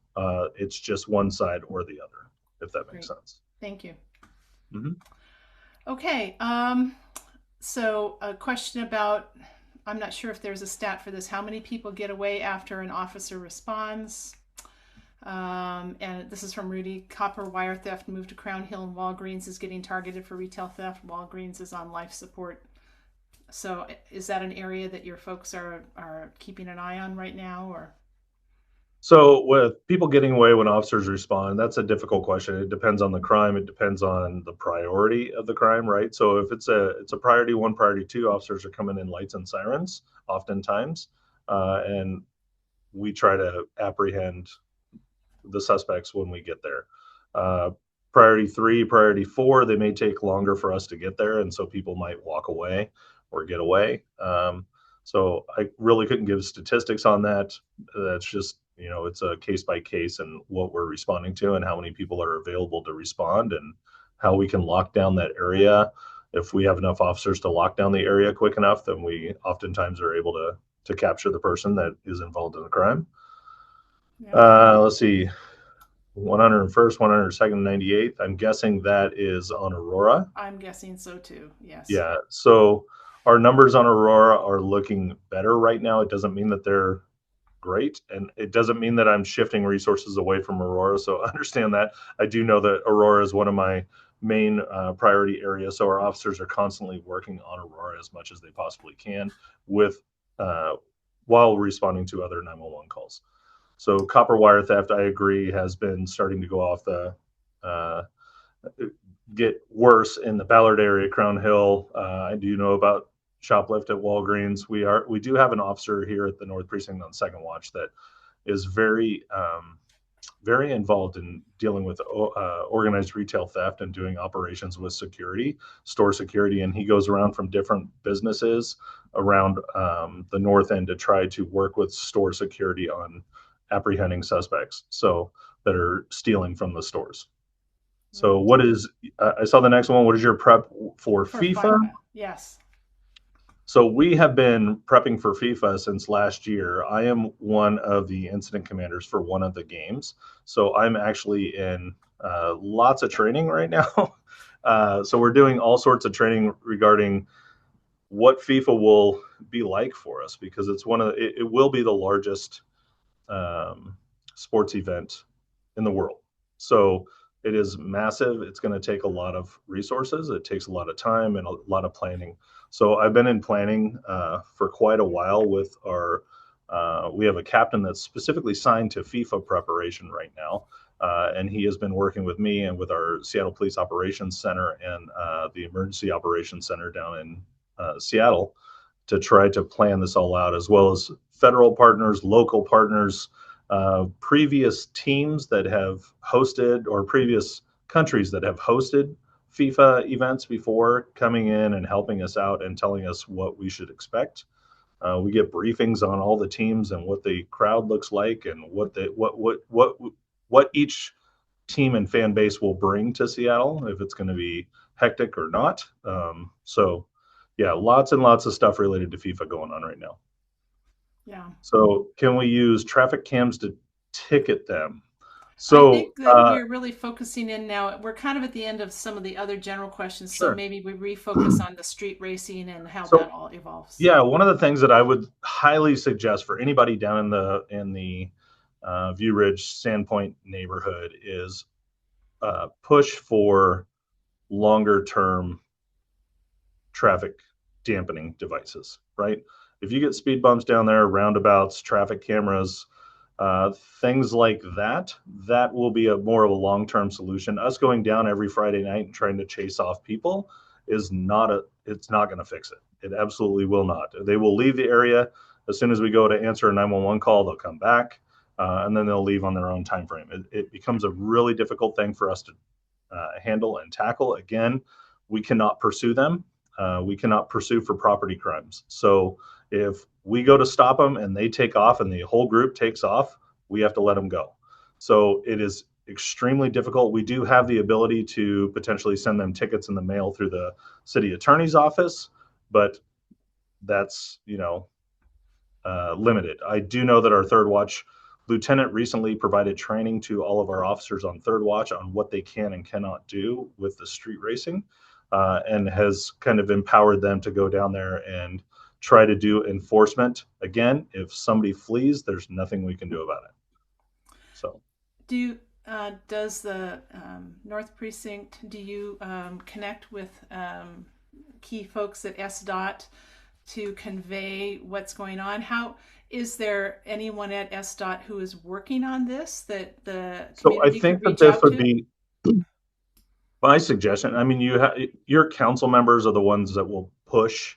[SPEAKER 7] it's just one side or the other, if that makes sense.
[SPEAKER 1] Thank you.
[SPEAKER 7] Mm-hmm.
[SPEAKER 1] Okay. So a question about, I'm not sure if there's a stat for this, how many people get away after an officer responds? And this is from Rudy. Copper wire theft moved to Crown Hill, and Walgreens is getting targeted for retail theft. Walgreens is on life support. So is that an area that your folks are keeping an eye on right now, or?
[SPEAKER 7] So with people getting away when officers respond, that's a difficult question. It depends on the crime. It depends on the priority of the crime, right? So if it's a priority 1, priority 2, officers are coming in lights and sirens oftentimes, and we try to apprehend the suspects when we get there. Priority 3, priority 4, they may take longer for us to get there, and so people might walk away or get away. So I really couldn't give statistics on that. That's just, it's a case by case and what we're responding to and how many people are available to respond and how we can lock down that area. If we have enough officers to lock down the area quick enough, then we oftentimes are able to capture the person that is involved in the crime. Yeah. Let's see, 101st, 102nd, 98th. I'm guessing that is on Aurora.
[SPEAKER 1] I'm guessing so too, yes.
[SPEAKER 7] Yeah, so our numbers on Aurora are looking better right now. It doesn't mean that they're great, and it doesn't mean that I'm shifting resources away from Aurora, so understand that. I do know that Aurora is one of my main priority areas, so our officers are constantly working on Aurora as much as they possibly can with while responding to other 911 calls. So copper wire theft, I agree, has been starting to go off the get worse in the Ballard area, Crown Hill. I do know about shoplift at Walgreens. We do have an officer here at the North Precinct on Second Watch that is very involved in dealing with organized retail theft and doing operations with security, store security, and he goes around from different businesses around the north end to try to work with store security on apprehending suspects that are stealing from the stores. So what is, I saw the next one. What is your prep for FIFA?
[SPEAKER 1] Yes.
[SPEAKER 7] So we have been prepping for FIFA since last year. I am one of the incident commanders for one of the games. So I'm actually in lots of training right now. So we're doing all sorts of training regarding what FIFA will be like for us, because it's it will be the largest sports event in the world. So it is massive. It's going to take a lot of resources. It takes a lot of time and a lot of planning. So I've been in planning for quite a while with we have a captain that's specifically signed to FIFA preparation right now. And he has been working with me and with our Seattle Police Operations Center and the Emergency Operations Center down in Seattle to try to plan this all out, as well as federal partners, local partners, previous teams that have hosted, or previous countries that have hosted FIFA events before, coming in and helping us out and telling us what we should expect. We get briefings on all the teams and what the crowd looks like and what each team and fan base will bring to Seattle, if it's going to be hectic or not. So yeah, lots and lots of stuff related to FIFA going on right now.
[SPEAKER 1] Yeah.
[SPEAKER 7] So can we use traffic cams to ticket them? So
[SPEAKER 1] I think that we're really focusing in now. We're kind of at the end of some of the other general questions.
[SPEAKER 7] Sure.
[SPEAKER 1] So maybe we refocus on the street racing and how that all evolves.
[SPEAKER 7] Yeah, one of the things that I would highly suggest for anybody down in the View Ridge Sandpoint neighborhood is push for longer term traffic dampening devices, right? If you get speed bumps down there, roundabouts, traffic cameras, things like that will be more of a long-term solution. Us going down every Friday night and trying to chase off people it's not going to fix it. It absolutely will not. They will leave the area as soon as we go to answer a 911 call. They'll come back and then they'll leave on their own time frame. It becomes a really difficult thing for us to handle and tackle. Again, we cannot pursue them. We cannot pursue for property crimes. So if we go to stop them and they take off and the whole group takes off, we have to let them go. So it is extremely difficult. We do have the ability to potentially send them tickets in the mail through the city attorney's office, but that's, limited. I do know that our third watch lieutenant recently provided training to all of our officers on third watch on what they can and cannot do with the street racing, and has kind of empowered them to go down there and try to do enforcement. Again, if somebody flees, there's nothing we can do about it. So
[SPEAKER 1] does the North Precinct, do you connect with key folks at SDOT to convey what's going on? How is there anyone at SDOT who is working on this that the community
[SPEAKER 7] I think
[SPEAKER 1] could reach
[SPEAKER 7] that this
[SPEAKER 1] out
[SPEAKER 7] would
[SPEAKER 1] to?
[SPEAKER 7] be my suggestion. I mean, your council members are the ones that will push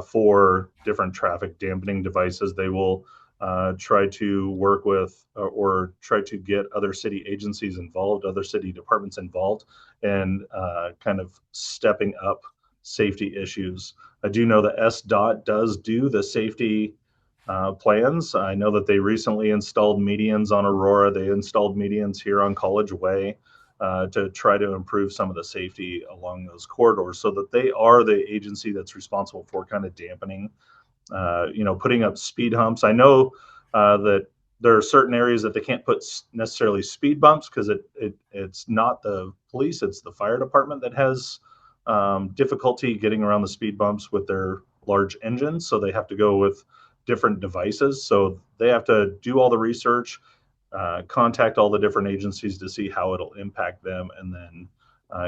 [SPEAKER 7] for different traffic dampening devices. They will try to work with or try to get other city agencies involved, other city departments involved, and kind of stepping up safety issues. I do know that SDOT does do the safety plans. I know that they recently installed medians on Aurora. They installed medians here on College Way to try to improve some of the safety along those corridors, so that they are the agency that's responsible for kind of dampening, putting up speed humps. I know that there are certain areas that they can't put necessarily speed bumps because it's not the police, it's the fire department that has difficulty getting around the speed bumps with their large engines. So they have to go with different devices. So they have to do all the research, contact all the different agencies to see how it'll impact them, and then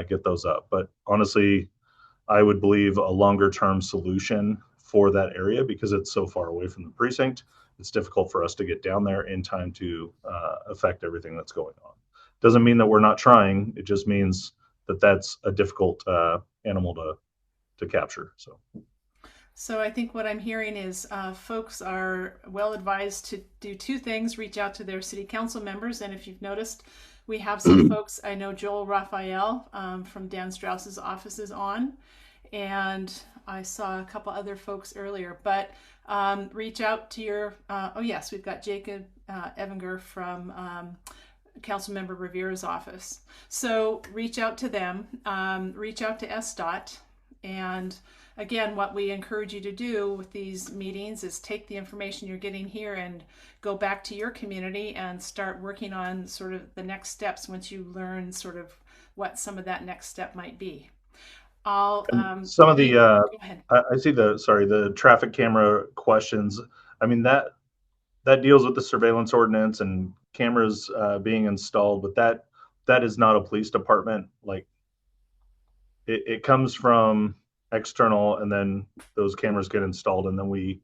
[SPEAKER 7] get those up. But honestly, I would believe a longer term solution for that area, because it's so far away from the precinct, it's difficult for us to get down there in time to affect everything that's going on. Doesn't mean that we're not trying. It just means that that's a difficult animal to capture.
[SPEAKER 1] So I think what I'm hearing is folks are well advised to do two things: reach out to their city council members. And if you've noticed, we have some folks, I know Joel Raphael from Dan Strauss's office is on, and I saw a couple other folks earlier, but reach out to your, yes, we've got Jacob Evinger from Councilmember Rivera's office. So reach out to them, reach out to SDOT, and again, what we encourage you to do with these meetings is take the information you're getting here and go back to your community and start working on sort of the next steps once you learn sort of what some of that next step might be.
[SPEAKER 7] Some of the I see the traffic camera questions. I mean, that deals with the surveillance ordinance and cameras being installed, but that is not a police department. Like it comes from external, and then those cameras get installed, and then we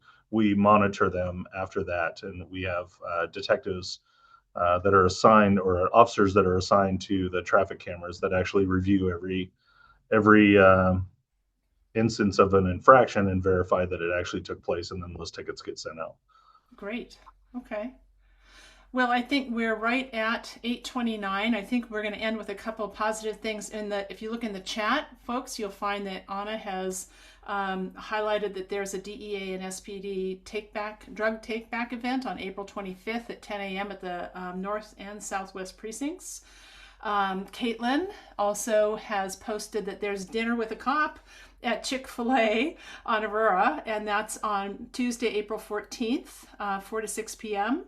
[SPEAKER 7] monitor them after that, and we have detectives that are assigned, or officers that are assigned to the traffic cameras that actually review every instance of an infraction and verify that it actually took place, and then those tickets get sent out.
[SPEAKER 1] Great. Okay. Well, I think we're right at 8:29. I think we're going to end with a couple of positive things. If you look in the chat, folks, you'll find that Anna has highlighted that there's a DEA and SPD drug take-back event on April 25th at 10 a.m. at the North and Southwest precincts. Caitlin also has posted that there's dinner with a cop at Chick-fil-A on Aurora, and that's on Tuesday, April 14th, 4 to 6 p.m.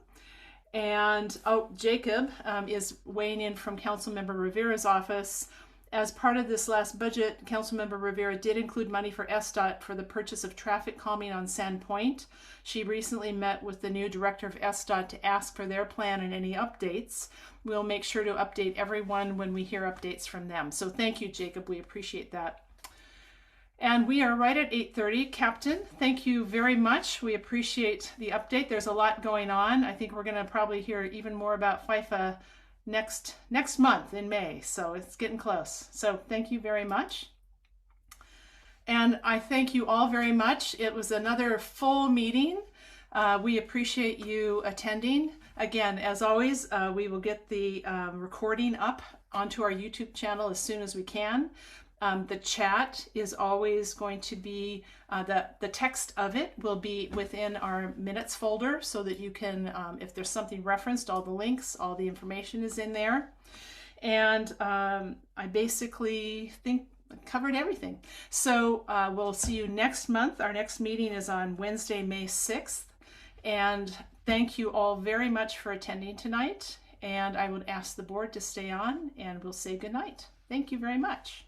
[SPEAKER 1] And Jacob is weighing in from Councilmember Rivera's office. As part of this last budget, Councilmember Rivera did include money for SDOT for the purchase of traffic calming on Sandpoint. She recently met with the new director of SDOT to ask for their plan and any updates. We'll make sure to update everyone when we hear updates from them. So thank you, Jacob. We appreciate that. And we are right at 8:30. Captain, thank you very much. We appreciate the update. There's a lot going on. I think we're going to probably hear even more about FIFA next month in May. So it's getting close. So thank you very much. And I thank you all very much. It was another full meeting. We appreciate you attending. Again, as always, we will get the recording up onto our YouTube channel as soon as we can. The chat is always going to be, the text of it will be within our minutes folder, so that you can, if there's something referenced, all the links, all the information is in there. And I basically think I covered everything. So we'll see you next month. Our next meeting is on Wednesday, May 6th. And thank you all very much for attending tonight. And I would ask the board to stay on, and we'll say good night. Thank you very much.